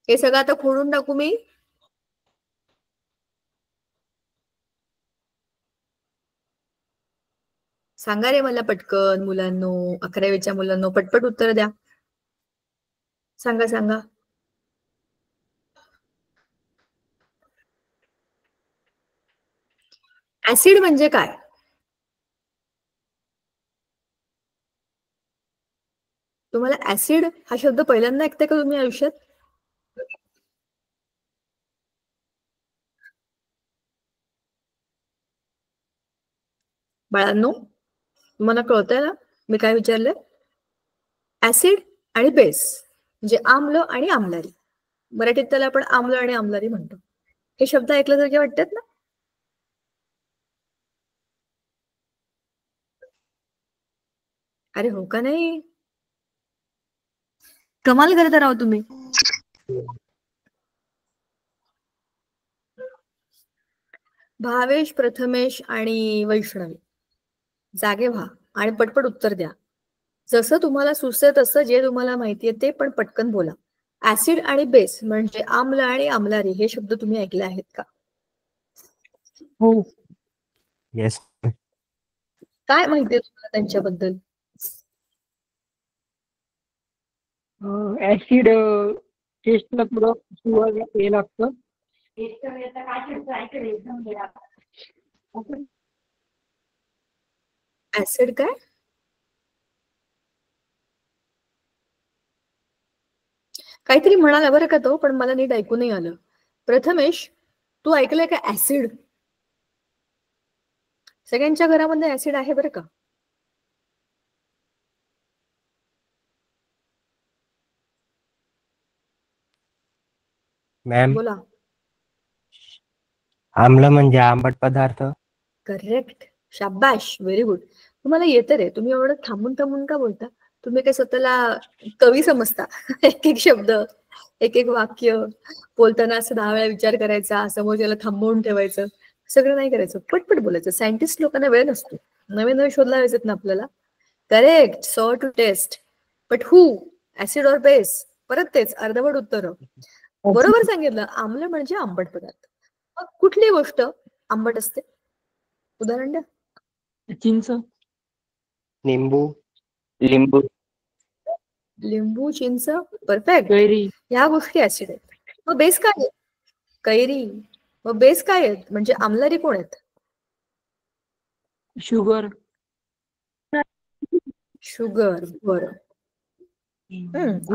हे सगळं आता खोडून टाकू मी? सांगा रे मला पटकन मुलांनो, 11वीच्या मुलांनो, पटपट उत्तर द्या. सांगा सांगा. ऍसिड म्हणजे काय? तुम्हाला ऍसिड हा शब्द पहिल्यांदा ऐकताय का तुम्ही आयुष्यात? बाळांनो, तुम्हाला कळतंय ना मी काय विचारलंय? ऍसिड आणि बेस म्हणजे आम्ल आणि आम्लारी. मराठीत त्याला आपण आम्ल आणि आम्लारी म्हणतो. हे शब्द ऐकल्यासारखे वाटतात ना? अरे हो का नाही? कमाल करता राव तुम्ही. भावेश, प्रथमेश आणि वैष्णवी, जागे व्हा आणि पटपट उत्तर द्या. जसं तुम्हाला सुचत तसं, जे तुम्हाला माहितीये ते पण पटकन बोला. ऍसिड आणि बेस म्हणजे आम्ल आणि आम्लारी हे शब्द तुम्ही ऐकले आहेत का? हो. येस. काय माहितीये तुम्हाला त्यांच्याबद्दल? ऍसिड टेस्टला थोडं सुरुवात हे लागतं. ऍसिड काय? काहीतरी म्हणाला बरं का तो, पण मला नीट ऐकू नाही आलं. प्रथमेश, तू ऐकलंय का ऍसिड? सगळ्यांच्या घरामध्ये ऍसिड आहे बरं का. मॅम, बोला. आम्ल म्हणजे आंबट पदार्थ. करेक्ट. शाबाश, व्हेरी गुड. तुम्हाला येतं रे, तुम्ही एवढं थांबून थांबून का बोलता? तुम्ही काय स्वतःला कवी समजता? एक एक शब्द, एक एक वाक्य बोलताना असं 10 वेळा विचार करायचा, समोरच्याला थांबवून ठेवायचं, सगळं नाही करायचं, पटपट बोलायचं. सायंटिस्ट लोकांना वेळ नसतो, नवे नवे शोध लावायचे ना आपल्याला. Correct, sour to taste, but who, acid or base? परत तेच अर्धवट उत्तर. बरोबर सांगितलं, आम्ल म्हणजे आंबट पदार्थ. मग कुठली गोष्ट आंबट असते? उदाहरण द्या. चिंच. निंबू. लिंबू. लिंबू, चिंच, परफेक्ट. कैरी. ह्या गोष्टी ऍसिड आहेत. मग बेस काय आहे? कैरी. मग बेस काय आहेत? म्हणजे आम्लारी कोण आहेत? शुगर. शुगर. बरं.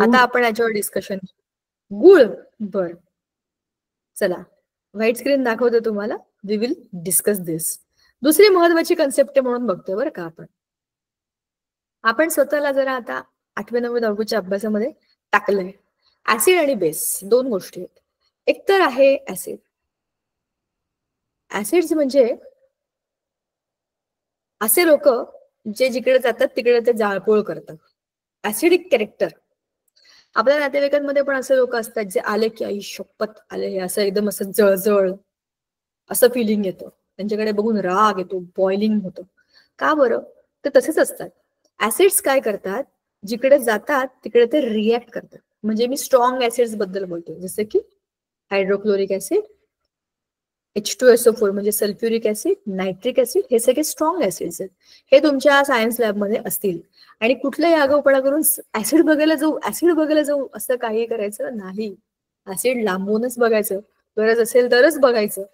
आता आपण याच्यावर डिस्कशन. गुळ. बर, चला व्हाईट स्क्रीन दाखवते तुम्हाला. वी विल डिस्कस दिस. दुसरी महत्वाची कन्सेप्ट म्हणून बघतोय बरं का आपण स्वतःला जरा आता 8वी 9वी 10वीच्या अभ्यासामध्ये टाकलंय. ऍसिड आणि बेस दोन गोष्टी आहेत. एक तर आहे ऍसिड. ऍसिड्स म्हणजे असे लोक जे जिकडे जातात तिकडे ते जाळपोळ करतात. Acidic character. आपल्या नातेवाईकांमध्ये पण असे लोक असतात जे आले की आई शपथ आले हे, असं एकदम असं जळजळ असं फिलिंग येतं, त्यांच्याकडे बघून राग येतो, बॉइलिंग होतं. का बरं? ते तसेच असतात. ऍसिड्स काय करतात, जिकडे जातात तिकडे ते रिॲक्ट करतात. म्हणजे मी स्ट्रॉंग ऍसिड्स बद्दल बोलतो, जसं की हायड्रोक्लोरिक ऍसिड, H2SO4 म्हणजे सल्फ्युरिक ऍसिड, नायट्रिक ऍसिड, हे सगळे स्ट्रॉंग ऍसिड्स आहेत. हे तुमच्या सायन्स लॅबमध्ये असतील. आणि कुठलाही आगाऊपणा करून ऍसिड बघायला जाऊ असं काही करायचं नाही. ऍसिड लांबूनच बघायचं, गरज असेल तरच बघायचं.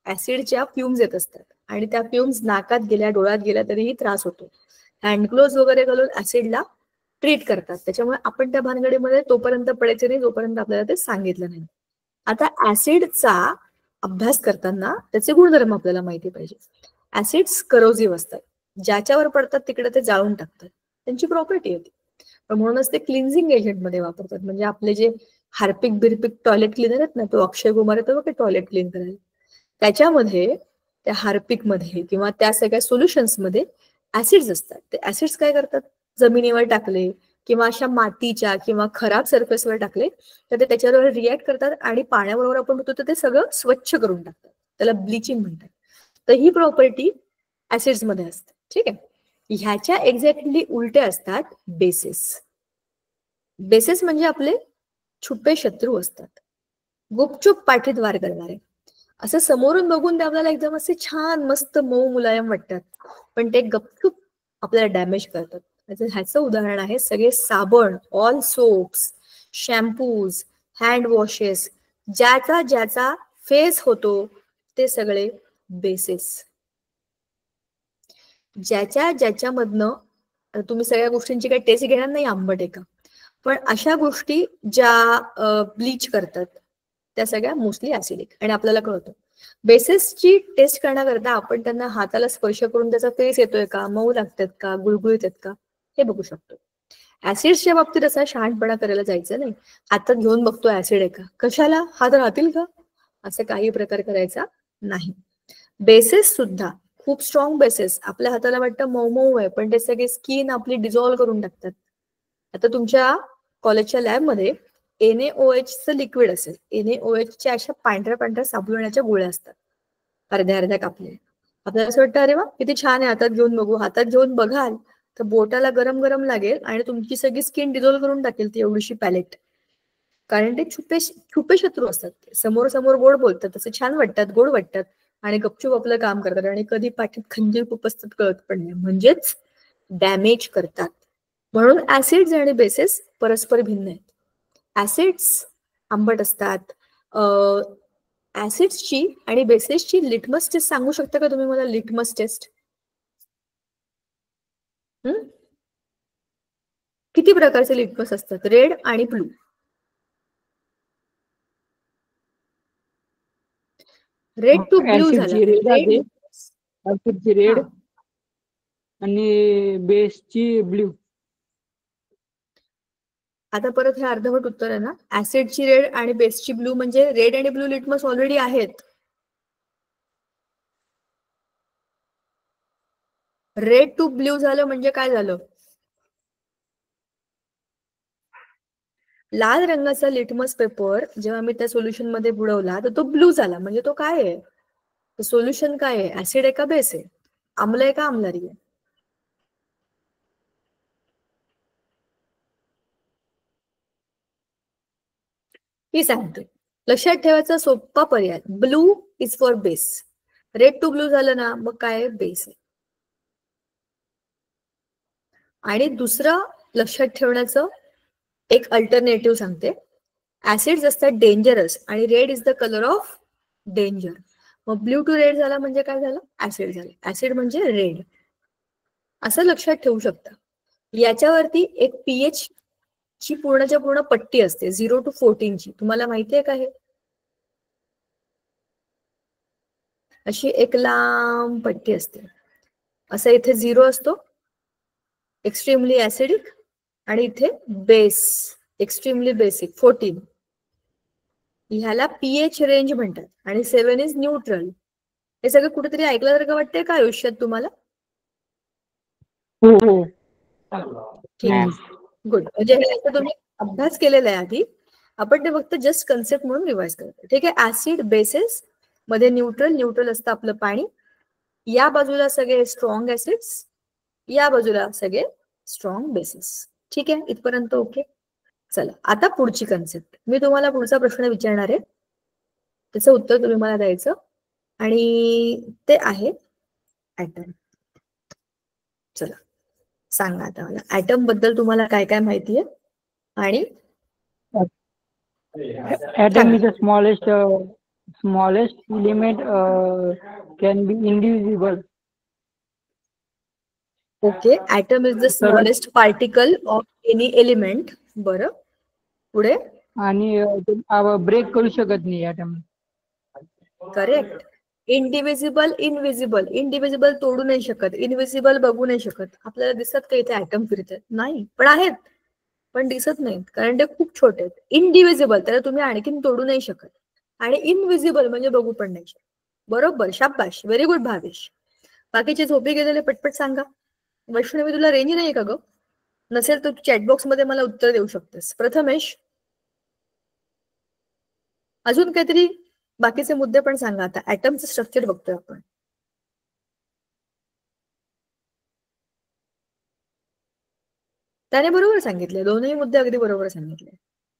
ऍसिडच्या फ्युम्स येत असतात आणि त्या फ्युम्स नाकात गेल्या, डोळ्यात गेल्या तरीही त्रास होतो. हँडग्लोव्ज वगैरे घालून ऍसिडला ट्रीट करतात. त्याच्यामुळे आपण त्या भानगडीमध्ये तोपर्यंत पडायचे नाही जोपर्यंत आपल्याला ते सांगितलं नाही. आता ऍसिडचा अभ्यास करताना त्याचे गुणधर्म आपल्याला माहिती पाहिजे. ऍसिड्स करोजिव्ह असतात, ज्याच्यावर पडतात तिकडे ते जाळून टाकतात, त्यांची प्रॉपर्टी येते. म्हणूनच ते क्लिन्झिंग एजंट मध्ये वापरतात. म्हणजे आपले जे हार्पिक बिरपिक टॉयलेट क्लिनर आहेत ना, तो अक्षय कुमार येतो बघा टॉयलेट क्लीन करायला, त्याच्यामध्ये त्या हार्पिक मध्ये किंवा त्या सगळ्या सोल्युशन्स मध्ये ऍसिड्स असतात. ते ऍसिड्स काय करतात, जमिनीवर टाकले किंवा अशा मातीच्या किंवा खराब सरफेसवर टाकले तर ते त्याच्यावर रिॲक्ट करतात आणि पाण्याबरोबर आपण होतो तर ते सगळं स्वच्छ करून टाकतात. त्याला ब्लिचिंग म्हणतात. तर ही प्रॉपर्टी ऍसिड्स मध्ये असते. ठीक आहे. ह्याच्या एक्झॅक्टली उलटे असतात बेसिस. बेसिस म्हणजे आपले छुपे शत्रू असतात, गुपचूप पाठीत वार करणारे. असं समोरून बघून ते आपल्याला एकदम असे छान मस्त मऊ मुलायम वाटतात, पण ते गपचूप आपल्याला डॅमेज करतात. ह्याचं उदाहरण आहे सगळे साबण, all soaps, shampoos, hand washes, ज्याचा फेस होतो ते सगळे बेसिस. ज्याच्यामधनं तुम्ही सगळ्या गोष्टींची काही टेस्ट घेणार नाही, आंबट आहे का, पण अशा गोष्टी ज्या ब्लीच करतात त्या सगळ्या मोस्टली ऍसिडिक. आणि आपल्याला कळतं बेसिसची टेस्ट करण्याकरता आपण त्यांना हाताला स्पर्श करून त्याचा फेस येतोय का, मऊ लागतात का, गुळगुळीत आहेत का, हे बघू शकतो. ऍसिड्सच्या बाबतीत असा शहाणपणा करायला जायचं नाही. हातात घेऊन बघतो ऍसिड आहे का, कशाला, हात राहतील का, असं काही प्रकार करायचा नाही. बेसिस सुद्धा खूप स्ट्रॉंग बेसिस आपल्या हाताला वाटतं मऊ मऊ आहे, पण ते सगळे स्किन आपली डिझॉल्व्ह करून टाकतात. आता तुमच्या कॉलेजच्या लॅबमध्ये NaOH चं लिक्विड असेल, NaOH च्या अशा पांढऱ्या पांढऱ्या साबुदाण्याच्या गोळ्या असतात, अर्ध्या अर्ध्या कापलेल्या. आपल्याला असं वाटतं अरे वा किती छान आहे, हातात घेऊन बघू. हातात घेऊन बघाल तर बोटाला गरम गरम लागेल आणि तुमची सगळी स्किन डिझॉल्व्ह करून टाकेल ती एवढीशी पॅलेट. कारण ते छुपे शत्रू असतात. समोर समोर गोड बोलतात, तसे छान वाटतात, गोड वाटतात आणि गपचूप आपलं काम करतात आणि कधी पाठीत खंजीर खुपसतात कळत पण नाही, म्हणजेच डॅमेज करतात. म्हणून ऍसिड्स आणि बेसिस परस्पर भिन्न आहेत. ऍसिड्स आंबट असतात. ऍसिड्सची आणि बेसिसची लिटमस टेस्ट सांगू शकता का तुम्ही मला? लिटमस टेस्ट किती प्रकारचे लिटमस असतात? रेड आणि ब्लू. रेड टू ब्लू झाला, ऍसिडची रेड आणि बेसची ब्ल्यू. आता परत हे अर्धवट उत्तर आहे ना. ऍसिडची रेड आणि बेसची ब्लू म्हणजे रेड आणि ब्लू लिटमस ऑलरेडी आहेत. रेड टू ब्ल्यू झालं म्हणजे काय झालं? लाल रंगाचा लिटमस पेपर जेव्हा मी त्या सोल्युशन मध्ये बुडवला तर तो ब्लू झाला, म्हणजे तो काय आहे? सोल्युशन काय आहे? ऍसिड आहे का बेस आहे? आम्ल आहे का आम्लारी आहे? ही सांगते. लक्षात ठेवायचा सोपा पर्याय, blue is for base. Red to blue झालं ना, मग काय? बेस आहे. आणि दुसरं लक्षात ठेवण्याचं एक अल्टरनेटिव्ह सांगते. ऍसिड्स असतात डेंजरस आणि red is the colour of danger. मग ब्ल्यू टू रेड झाला म्हणजे काय झालं? ऍसिड झालं. ऍसिड म्हणजे रेड, असं लक्षात ठेवू शकता. याच्यावरती एक pH ची पूर्णच्या पूर्ण पट्टी असते 0 to 14 ची. तुम्हाला माहिती आहे का हे? अशी एक लांब पट्टी असते. असं इथे 0 असतो, एक्स्ट्रीमली ऍसिडिक, आणि इथे बेस, एक्स्ट्रीमली बेसिक 14. ह्याला pH रेंज म्हणतात आणि 7 इज न्यूट्रल. हे सगळं कुठेतरी ऐकल्यासारखं वाटतंय का आयुष्यात तुम्हाला? हो. ठीक आहे. गुड. म्हणजे हे आता तुम्ही अभ्यास केलेला आहे आधी, आपण ते फक्त जस्ट कन्सेप्ट म्हणून रिवाइज करतो. ठीक आहे. ऍसिड बेसिस मध्ये न्यूट्रल असतं आपलं पाणी. या बाजूला सगळे स्ट्रॉंग ऍसिड्स, या बाजूला सगळे स्ट्रॉंग बेसिस. ठीक आहे, इथपर्यंत ओके. चला आता पुढची कन्सेप्ट. मी तुम्हाला पुढचा प्रश्न विचारणार आहे, त्याचं उत्तर तुम्ही मला द्यायचं, आणि ते आहे ऍटम. चला सांगा आता मला ऍटम बद्दल तुम्हाला काय काय माहिती आहे. आणि Atom is the smallest element, can be indivisible. Okay, atom is the smallest particle of any element. बरं, पुढे. आणि ब्रेक करू शकत नाही ऍटम. करेक्ट. इनडिव्हिजिबल, इनविजिबल. इनडिव्हिजिबल तोडू नाही शकत, इनविजिबल बघू नाही शकत. आपल्याला दिसत का इथे ऍटम फिरतात? नाही, पण आहेत, पण दिसत नाहीत कारण ते खूप छोटे आहेत. इनडिव्हिजिबल, त्याला तुम्ही आणखीन तोडू नाही शकत. आणि इनविजिबल म्हणजे बघू पण नाही शकत. बरोबर, शाबाश, व्हेरी गुड भावेश. बाकीचे झोपे गेलेले पटपट सांगा. वैष्णवी, तुला रेंज नाही का ग? नसेल तर तू चॅटबॉक्स मध्ये मला उत्तर देऊ शकतेस. प्रथमेश, अजून काहीतरी बाकीचे मुद्दे पण सांगा. आता ऍटमचं स्ट्रक्चर बघतोय आपण. त्याने बरोबर सांगितले, दोनही मुद्दे अगदी बरोबर सांगितले.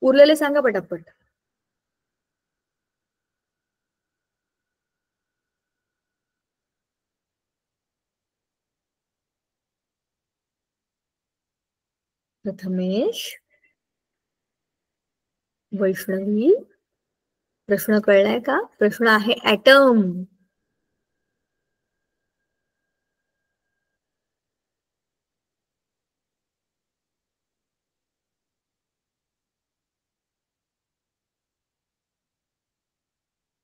उरलेले सांगा पटापट. प्रथमेश, वैष्णवी, प्रश्न कळलाय का? प्रश्न आहे ऍटम.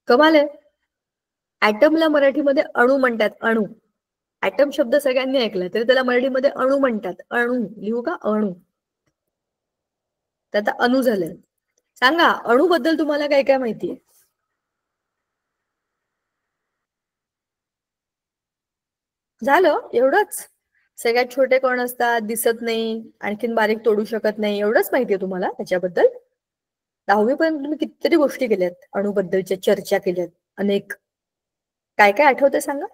कमाल आहे. ऍटमला मराठीमध्ये अणू म्हणतात. अणू. ऍटम शब्द सगळ्यांनी ऐकला तरी त्याला मराठीमध्ये अणू म्हणतात. अणू लिहू का? अणू. तर आता अणू झालं. सांगा, अणू बद्दल तुम्हाला काय काय माहितीये? झालं एवढंच? सगळ्यात छोटे कोण असतात, दिसत नाही, आणखीन बारीक तोडू शकत नाही, एवढंच माहितीये तुम्हाला त्याच्याबद्दल? 10वी पर्यंत तुम्ही कितीतरी गोष्टी केल्यात, अणूबद्दलच्या चर्चा केल्यात अनेक. काय काय आठवते सांगा.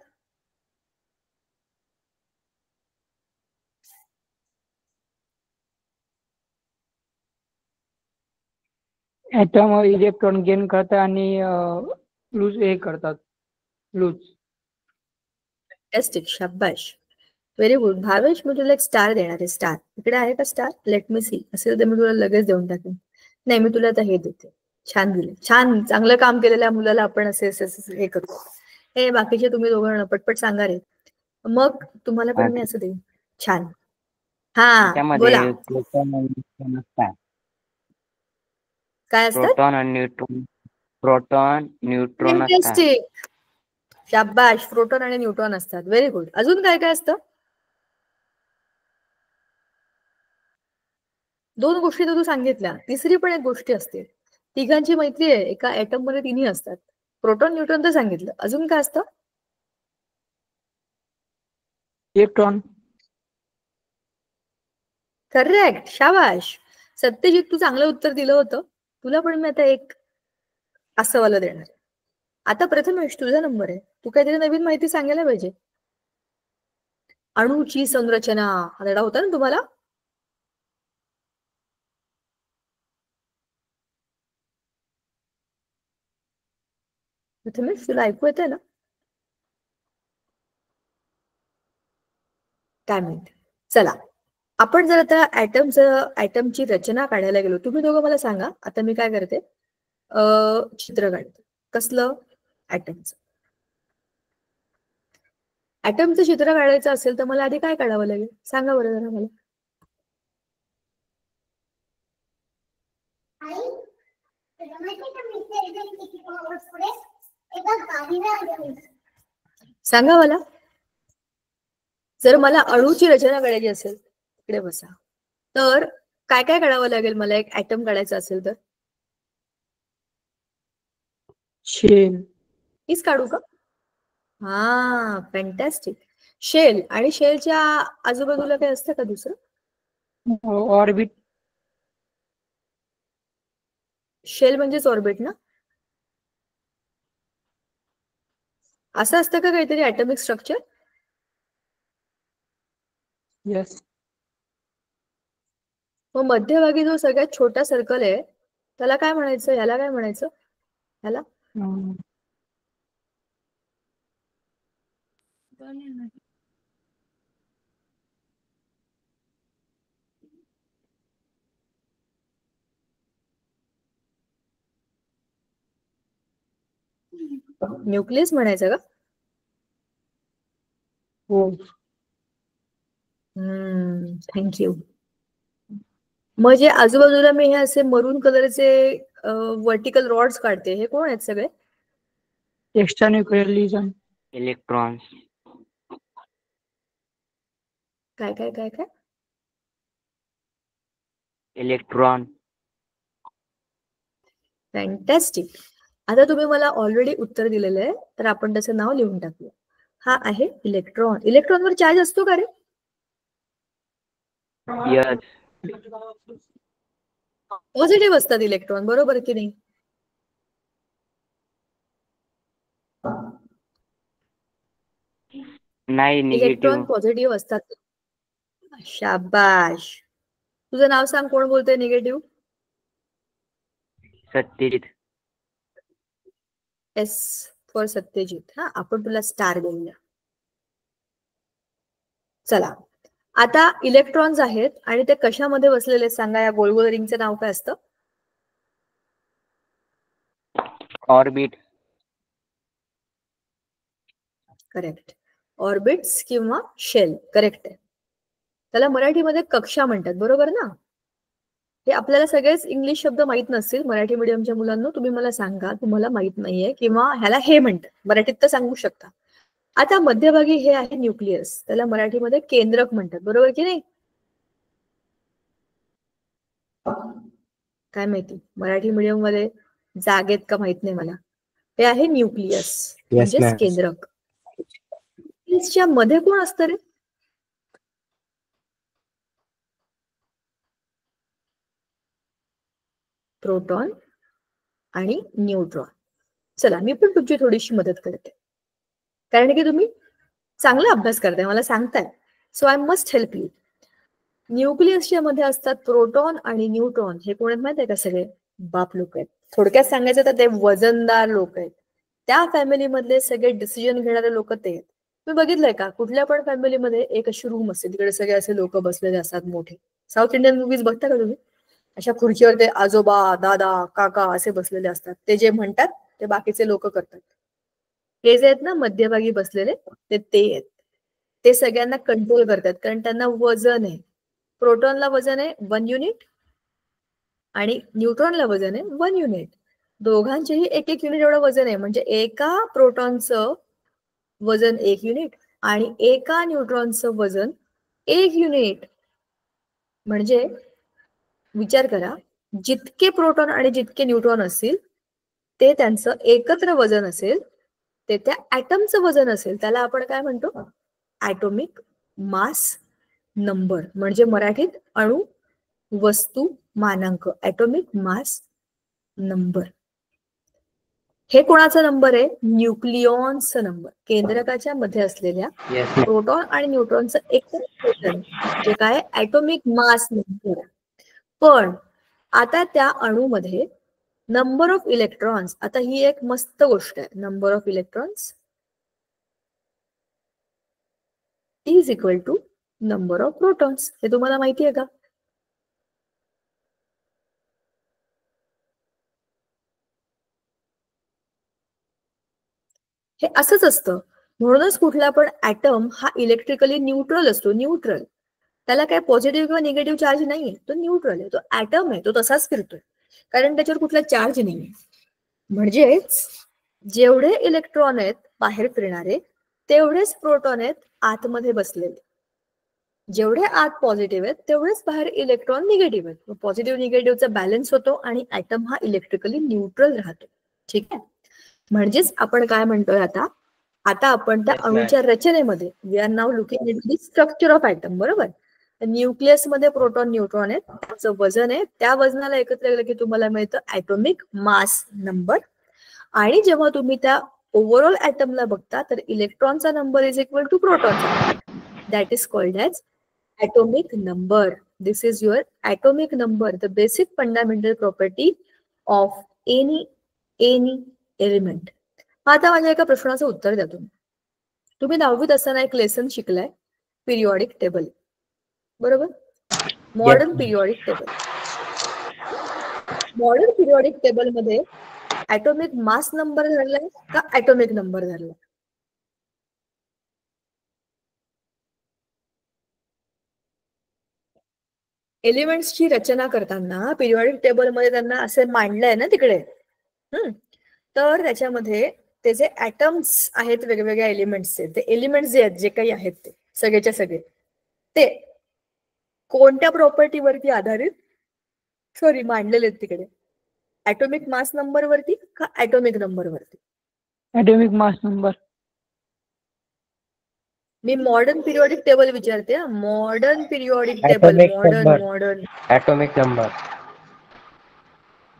ऍटम इलेक्ट्रॉन गेन करतात आणि लूज हे करतात. लूज. फॅन्टॅस्टिक, शाबाश, व्हेरी गुड. भावेश, मी तुला एक स्टार देणार आहे. स्टार इकडे आहे का? Star, let me see. असेल तर मी तुला लगेच देऊन टाकेन. नाही, मी तुला आता हे देते. छान दिले, छान, चांगलं काम केलेल्या मुलाला आपण असे हे करतो. हे बाकीचे तुम्ही दोघं पटपट सांगा रे, मग तुम्हाला पण मी असं देईन. छान. हा, बोला. त्यामध्ये प्रोटॉन आणि न्यूट्रॉन असतात. काय असतात? प्रोटॉन न्यूट्रॉन असतात. फॅन्टॅस्टिक, शाबाश, प्रोटॉन आणि न्यूट्रॉन असतात. Very good. अजून काय काय असतं? दोन गोष्टी तर तू सांगितल्या, तिसरी पण एक गोष्टी असते. तिघांची मैत्री आहे, एका ऍटम मध्ये तिन्ही असतात. प्रोटॉन, न्यूट्रॉन तर सांगितलं. अजून काय असतं? इलेक्ट्रॉन. करेक्ट, शाबाश. सत्यजित, तू चांगलं उत्तर दिलं होतं. तुला पण मी आता एक असं वाला देणार. आता प्रथमेश, तुझा नंबर आहे. तू काहीतरी नवीन माहिती सांगायला पाहिजे. अणूची संरचना हा धडा होता ना तुम्हाला? प्रथमेश, तुला ऐकू येतंय ना? काय माहिती. चला, आपण जर आता ऍटमची रचना काढायला गेलो, तुम्ही दोघं मला सांगा. आता मी काय करते, चित्र काढते. कसलं? ऍटमचं. ऍटमचं चित्र काढायचं असेल तर मला आधी काय काढावं लागेल सांगा बरं जरा मला. सांगा मला. जर मला अणूची रचना काढायची असेल, इकडे बसा, तर काय काय काढावं लागेल मला एक ऍटम काढायचा असेल तर? शेल. हीच काढू का? हा, फॅन्टॅस्टिक. शेल. आणि शेलच्या आजूबाजूला काही असतं का दुसरं? ऑर्बिट. शेल म्हणजेच ऑर्बिट ना? असं असतं का काहीतरी ऍटॉमिक स्ट्रक्चर? यस. मग मध्यभागी जो सगळ्यात छोटा सर्कल आहे त्याला काय म्हणायचं? ह्याला काय म्हणायचं? ह्याला न्यूक्लियस म्हणायचं का? हो. थँक्यू. मग जे आजूबाजूला मी हे असे मरून कलरचे व्हर्टिकल रॉड्स काढते, हे कोण आहेत सगळे? Extra nuclear region. इलेक्ट्रॉन्स. काय काय काय काय? इलेक्ट्रॉन. फॅन्टॅस्टिक. आता तुम्ही मला ऑलरेडी उत्तर दिलेलं आहे, तर आपण त्याचं नाव लिहून टाकूया. हा आहे इलेक्ट्रॉन. इलेक्ट्रॉनवर चार्ज असतो का रे? यस. पॉझिटिव्ह असतात इलेक्ट्रॉन, बरोबर की नाही? नाही, इलेक्ट्रॉन निगेटिव्ह. पॉझिटिव्ह असतात. शाबाश. तुझं नाव सांग, कोण बोलतंय negative? Satyajit. S for Satyajit. हा, आपण तुला स्टार देऊया. चला, आता इलेक्ट्रॉन्स आहेत आणि ते कशामध्ये बसलेले सांगा. या गोल गोल रिंगचं नाव काय असतं? ऑर्बिट. करेक्ट. ऑर्बिट्स किंवा शेल. करेक्ट आहे. त्याला मराठीमध्ये कक्षा म्हणतात, बरोबर ना? हे आपल्याला सगळेच इंग्लिश शब्द माहित नसतील. मराठी मीडियमच्या मुलांना तुम्ही मला सांगा, तुम्हाला माहित नाहीये किंवा ह्याला हे म्हणतात, मराठीत तर सांगू शकता. आता मध्यभागी हे आहे न्यूक्लियस, त्याला मराठीमध्ये केंद्रक म्हणतात, बरोबर की नाही? काय माहिती, मराठी मीडियम मध्ये जागेत का माहित नाही मला. हे आहे न्यूक्लियस म्हणजेच केंद्रक. न्यूक्लियसच्या मध्ये कोण असतं रे? प्रोटॉन आणि न्यूट्रॉन. चला, मी पण तुमची थोडीशी मदत करते, कारण की तुम्ही चांगला अभ्यास करताय, मला सांगताय. So I must help you. न्यूक्लियसच्या मध्ये असतात प्रोटॉन आणि न्यूट्रॉन. हे कोण आहेत माहित आहे का? सगळे बाप लोक आहेत. थोडक्यात सांगायचं तर ते वजनदार लोक आहेत. त्या फॅमिली मधले सगळे डिसिजन घेणारे लोक ते आहेत. तुम्ही बघितलंय का, कुठल्या पण फॅमिलीमध्ये एक अशी रूम असते, तिकडे सगळे असे लोक बसलेले असतात मोठे. साऊथ इंडियन मूवीज बघता का तुम्ही? अशा खुर्चीवर ते आजोबा, दादा, काका असे बसलेले असतात. ते जे म्हणतात ते बाकीचे लोक करतात. हे जे आहेत ना मध्यभागी बसलेले, ते आहेत. ते सगळ्यांना कंट्रोल करतात, कारण त्यांना वजन आहे. प्रोटॉनला वजन आहे 1 युनिट आणि न्यूट्रॉनला वजन आहे 1 युनिट. दोघांचेही 1-1 युनिट एवढं वजन आहे. म्हणजे एका प्रोटॉनचं वजन 1 युनिट आणि एका न्यूट्रॉनचं वजन 1 युनिट. म्हणजे विचार करा, जितके प्रोटॉन आणि जितके न्यूट्रॉन असतील ते त्यांचं एकत्र वजन असेल, ते त्या ऍटमचं वजन असेल. त्याला आपण काय म्हणतो? Atomic mass number. म्हणजे मराठीत अणु वस्तू मानांक, ऍटॉमिक मास नंबर. हे कोणाचा नंबर आहे? न्यूक्लियॉनचा नंबर. केंद्रकाच्या मध्ये असलेल्या प्रोटॉन आणि न्यूट्रॉनचं एकत्र वजन, जे काय ऍटॉमिक मास नंबर. पण आता त्या अणूमध्ये नंबर ऑफ इलेक्ट्रॉन्स, आता ही एक मस्त गोष्ट आहे. Number of electrons is equal to number of protons. हे तुम्हाला माहिती आहे का? हे असंच असतं. म्हणूनच कुठला पण ऍटम हा इलेक्ट्रिकली न्यूट्रल असतो. न्यूट्रल, त्याला काय पॉझिटिव्ह किंवा निगेटिव्ह चार्ज नाहीये. तो न्यूट्रल आहे. तो ऍटम आहे, तो तसाच फिरतोय, कारण त्याच्यावर कुठला चार्ज नाहीये. म्हणजेच जेवढे इलेक्ट्रॉन आहेत बाहेर फिरणारे, तेवढेच प्रोटॉन आहेत आतमध्ये बसलेले. जेवढे आत पॉझिटिव्ह आहेत तेवढेच बाहेर इलेक्ट्रॉन निगेटिव्ह आहेत. पॉझिटिव्ह निगेटिव्हचा बॅलन्स होतो आणि ऍटम हा इलेक्ट्रिकली न्यूट्रल राहतो. ठीक आहे. म्हणजेच आपण काय म्हणतोय, आता आपण त्या अणूच्या रचनेमध्ये, we are now looking at the structure of atom, बरोबर? न्यूक्लियस मध्ये प्रोटॉन न्यूट्रॉन आहेत, त्याचं वजन आहे, त्या वजनाला एकत्र केलं की तुम्हाला मिळतं ॲटॉमिक मास नंबर. आणि जेव्हा तुम्ही त्या ओव्हरऑल ॲटमला बघता तर इलेक्ट्रॉनचा नंबर इज इक्वल टू प्रोटॉनचा. That is called as atomic number. This is your atomic number, the basic fundamental property of any element. आता माझ्या एका प्रश्नाचं उत्तर द्या तुम्ही. तुम्ही 10वीत असताना एक लेसन शिकलाय, पिरियॉडिक टेबल, बरोबर? Modern periodic table. Modern periodic table मध्ये ॲटॉमिक मास नंबर धरलाय का ॲटॉमिक नंबर धरलाय? एलिमेंट्सची रचना करताना पिरियॉडिक टेबल मध्ये त्यांना असे मांडलंय ना तिकडे. तर त्याच्यामध्ये ते जे ऍटम्स आहेत वेगवेगळ्या एलिमेंट्सचे, ते एलिमेंट्स जे आहेत, जे काही आहेत ते सगळेच्या सगळे, ते कोणत्या प्रॉपर्टीवरती आधारित मांडलेले आहेत तिकडे? ॲटॉमिक मास नंबर वरती का ॲटॉमिक नंबर वरती? Atomic mass number. मी मॉडर्न पिरियॉडिक टेबल विचारते. Modern periodic table, modern atomic number.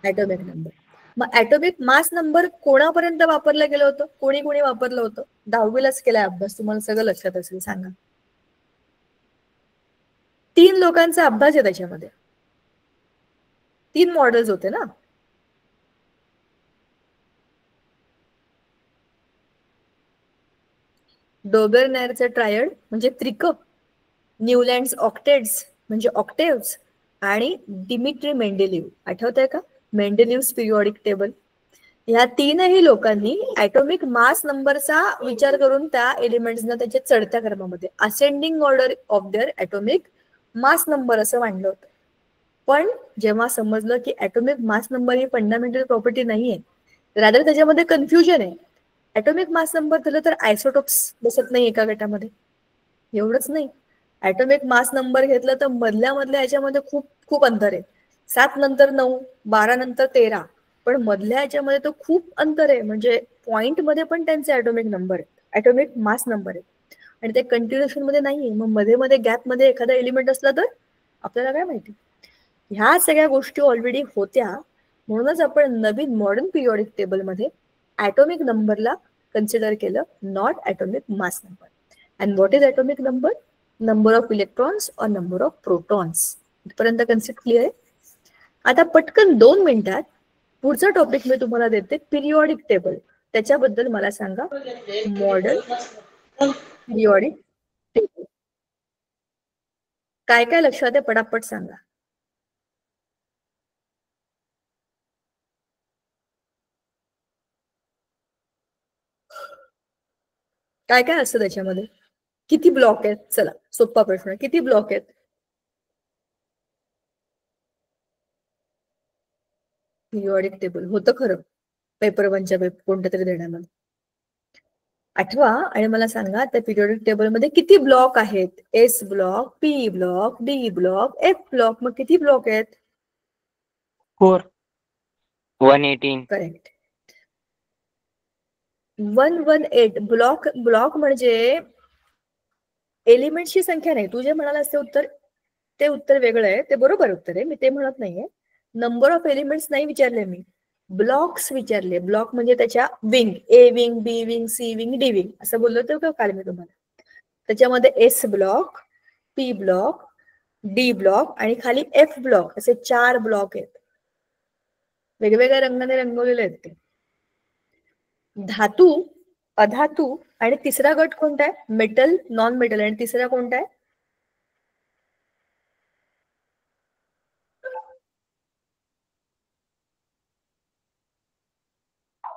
Atomic number. मग ॲटॉमिक मास नंबर कोणापर्यंत वापरलं गेलं होतं? कोणी कोणी वापरलं होतं? 10वीलाच केलाय अभ्यास, तुम्हाला सगळं लक्षात असेल. सांगा. 3 लोकांचा अभ्यास आहे त्याच्यामध्ये. 3 मॉडेल्स होते ना. डोबेर्नॅरचं ट्रायड म्हणजे त्रिक, न्यूलँड्स ऑक्टेट्स म्हणजे ऑक्टेव्स, आणि डिमिट्री मेंडेलिव्ह. आठवतंय का? मेंडेलिव्हज पिरियॉडिक टेबल. या 3ही लोकांनी ॲटॉमिक मास नंबरचा विचार करून त्या एलिमेंट्सना त्याच्या चढत्या क्रमामध्ये ascending order of their atomic mass number असं मांडलं होतं. पण जेव्हा समजलं की ॲटॉमिक मास नंबर ही फंडामेंटल प्रॉपर्टी नाहीये, रादर त्याच्यामध्ये कन्फ्युजन आहे. ॲटॉमिक मास नंबर दिलं तर आयसोटोप्स बसत नाही एका गटामध्ये. एवढंच नाही, ॲटॉमिक मास नंबर घेतलं तर मधल्या याच्यामध्ये खूप खूप अंतर आहे. 7 नंतर 9, 12 नंतर 13, पण मधल्या याच्यामध्ये तो खूप अंतर आहे. म्हणजे पॉइंट मध्ये पण त्यांचे ॲटॉमिक नंबर आहेत, ॲटॉमिक मास नंबर आहे, आणि ते कंटिन्युएशन मध्ये नाहीये. मग मध्ये मध्ये गॅप मध्ये एखादा एलिमेंट असला तर आपल्याला काय माहिती? ह्या सगळ्या गोष्टी ऑलरेडी होत्या. म्हणूनच आपण नवीन मॉडर्न पिरियॉडिक टेबल मध्ये ॲटॉमिक नंबरला कन्सिडर केलं, not atomic mass number. And what is atomic number? Number of electrons और नंबर ऑफ प्रोटॉन्स. इथपर्यंत कन्सेप्ट क्लिअर आहे? आता पटकन 2 मिनिटात पुढचा टॉपिक मी तुम्हाला देते, पिरियॉडिक टेबल. त्याच्याबद्दल मला सांगा. मॉडर्न पिरियॉडिक टेबल काय काय लक्षात आहे पटापट सांगा. काय काय असतं त्याच्यामध्ये? किती ब्लॉक आहेत? चला, सोपा प्रश्न. किती ब्लॉक आहेत? पिरियॉडिक टेबल होतं खरं पेपर 1च्या कोणत्या तरी देण्यामध्ये. आठवा आणि मला सांगा त्या पिरियॉडिक टेबल मध्ये किती ब्लॉक आहेत? S block, P block, D block, F block. मग किती ब्लॉक आहेत? 4. 118. करेक्ट. 118 ब्लॉक. ब्लॉक म्हणजे एलिमेंटची संख्या नाही. तू जे म्हणालास ते उत्तर वेगळं आहे. ते बरोबर उत्तर आहे, मी ते म्हणत नाहीये. नंबर ऑफ एलिमेंट्स नाही विचारले मी, ब्लॉक्स विचारले. ब्लॉक म्हणजे त्याच्या wing, A wing, B wing, C wing, D wing असं बोललो होतं का काल मी तुम्हाला? त्याच्यामध्ये S block, P block, D block आणि खाली एफ ब्लॉक असे 4 ब्लॉक आहेत. वेगवेगळ्या रंगाने रंगवलेले आहेत ते. धातू, अधातू आणि तिसरा गट कोणता आहे? Metal, non metal. आणि तिसरा कोणता आहे?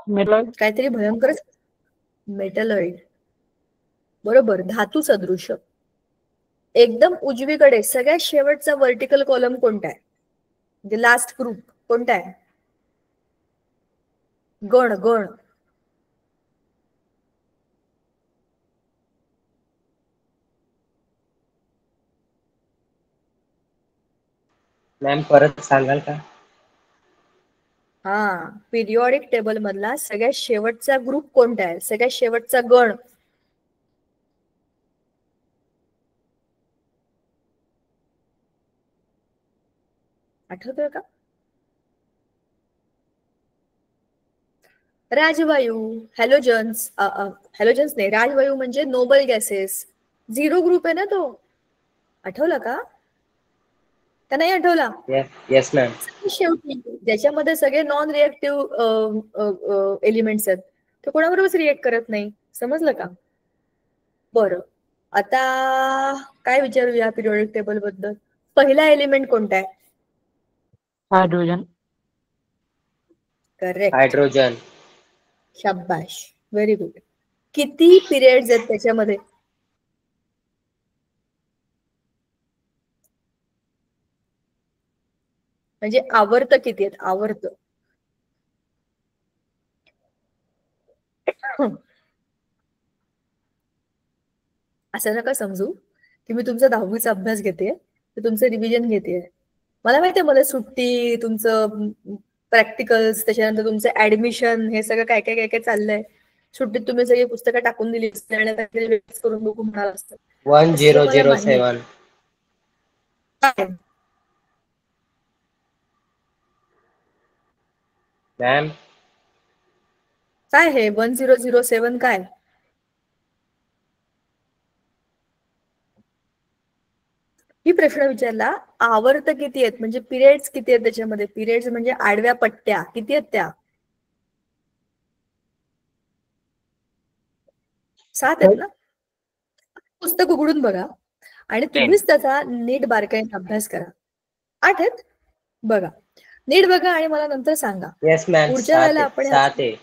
मेटल. काहीतरी भयंकरच. मेटलॉइड. बरोबर. धातू सदृश. एकदम उजवीकडे सगळ्यात शेवटचा व्हर्टिकल कॉलम कोणता आहे? म्हणजे लास्ट ग्रुप कोणता आहे? गण. गण. मॅम परत सांगाल का? हा, पिरियॉडिक टेबल मधला सगळ्यात शेवटचा ग्रुप कोणता आहे? सगळ्यात शेवटचा गण. आठवतोय का? राजवायू, हॅलोजन्स, हॅलोजन्स नाही, राजवायू म्हणजे नोबल गॅसेस. 0 ग्रुप आहे ना तो, आठवला का? का नाही आठवला? Yes ma'am. शेवटी ज्याच्यामध्ये सगळे नॉन रिएक्टिव्ह एलिमेंट्स आहेत तो कोणाबरोबरच रिएक्ट करत नाही. समजलं का? बरं, आता काय विचारूया पिरियोडिक टेबल बद्दल. पहिला एलिमेंट कोणता आहे? हायड्रोजन. Correct, hydrogen. शाबाश, व्हेरी गुड. किती पिरियड्स आहेत त्याच्यामध्ये? म्हणजे आवर्त किती आहेत? आवर्त. असं नका समजू की मी तुमचा 10वीचा अभ्यास घेते, तुमचं रिव्हिजन घेते. मला माहितीये, मला सुट्टी, तुमचं प्रॅक्टिकल्स, त्याच्यानंतर तुमचं ऍडमिशन, हे सगळं काय काय काय काय चाललंय. सुट्टीत तुम्ही सगळी पुस्तकं टाकून दिली आणि करून बघू म्हणाल असतं. 1007. मॅम काय हे 1007 काय? ही प्रश्न विचारला. आवर्त किती आहेत म्हणजे पिरियड्स किती आहेत त्याच्यामध्ये? पिरियड्स म्हणजे आडव्या पट्ट्या किती आहेत त्या? 7 आहेत ना? पुस्तक उघडून बघा आणि तुम्हीच त्याचा नीट बारकाईने अभ्यास करा. 8 आहेत बघा, नीट बघा आणि मला नंतर सांगा. Yes ma'am. पुढच्या वेळेला आपण 7 आहे.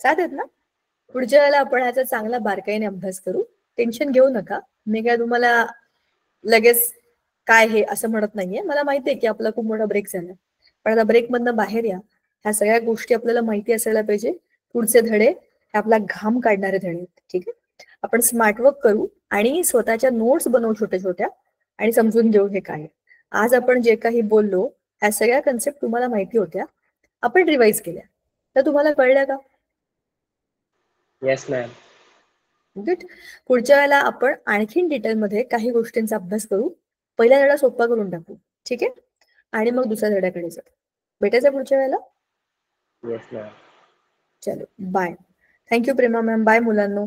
7 आहेत ना? पुढच्या वेळेला आपण ह्याचा चांगला बारकाईने अभ्यास करू. टेन्शन घेऊ नका. मी काय तुम्हाला लगेच काय हे असं म्हणत नाहीये. मला माहितीये की आपला खूप मोठा ब्रेक झाला, पण आता ब्रेक मधनं बाहेर या. ह्या सगळ्या गोष्टी आपल्याला माहिती असायला पाहिजे. पुढचे धडे हे आपला घाम काढणारे धडे आहेत. ठीक आहे, आपण स्मार्टवर्क करू आणि स्वतःच्या नोट्स बनवू छोट्या छोट्या आणि समजून घेऊ हे काय. आज आपण जे काही बोललो ह्या सगळ्या कन्सेप्ट तुम्हाला माहिती होत्या, आपण रिवाइज केल्या, तर तुम्हाला कळल्या का? Yes ma'am. गुड. पुढच्या वेळेला आपण आणखीन डिटेलमध्ये काही गोष्टींचा अभ्यास करू. पहिला धडा सोपा करून टाकू, ठीक आहे, आणि मग दुसऱ्या धड्याकडे जाऊ. भेटायचं पुढच्या वेळेला. Yes ma'am. चलो बाय. थँक्यू प्रेमा मॅम. बाय मुलांनो.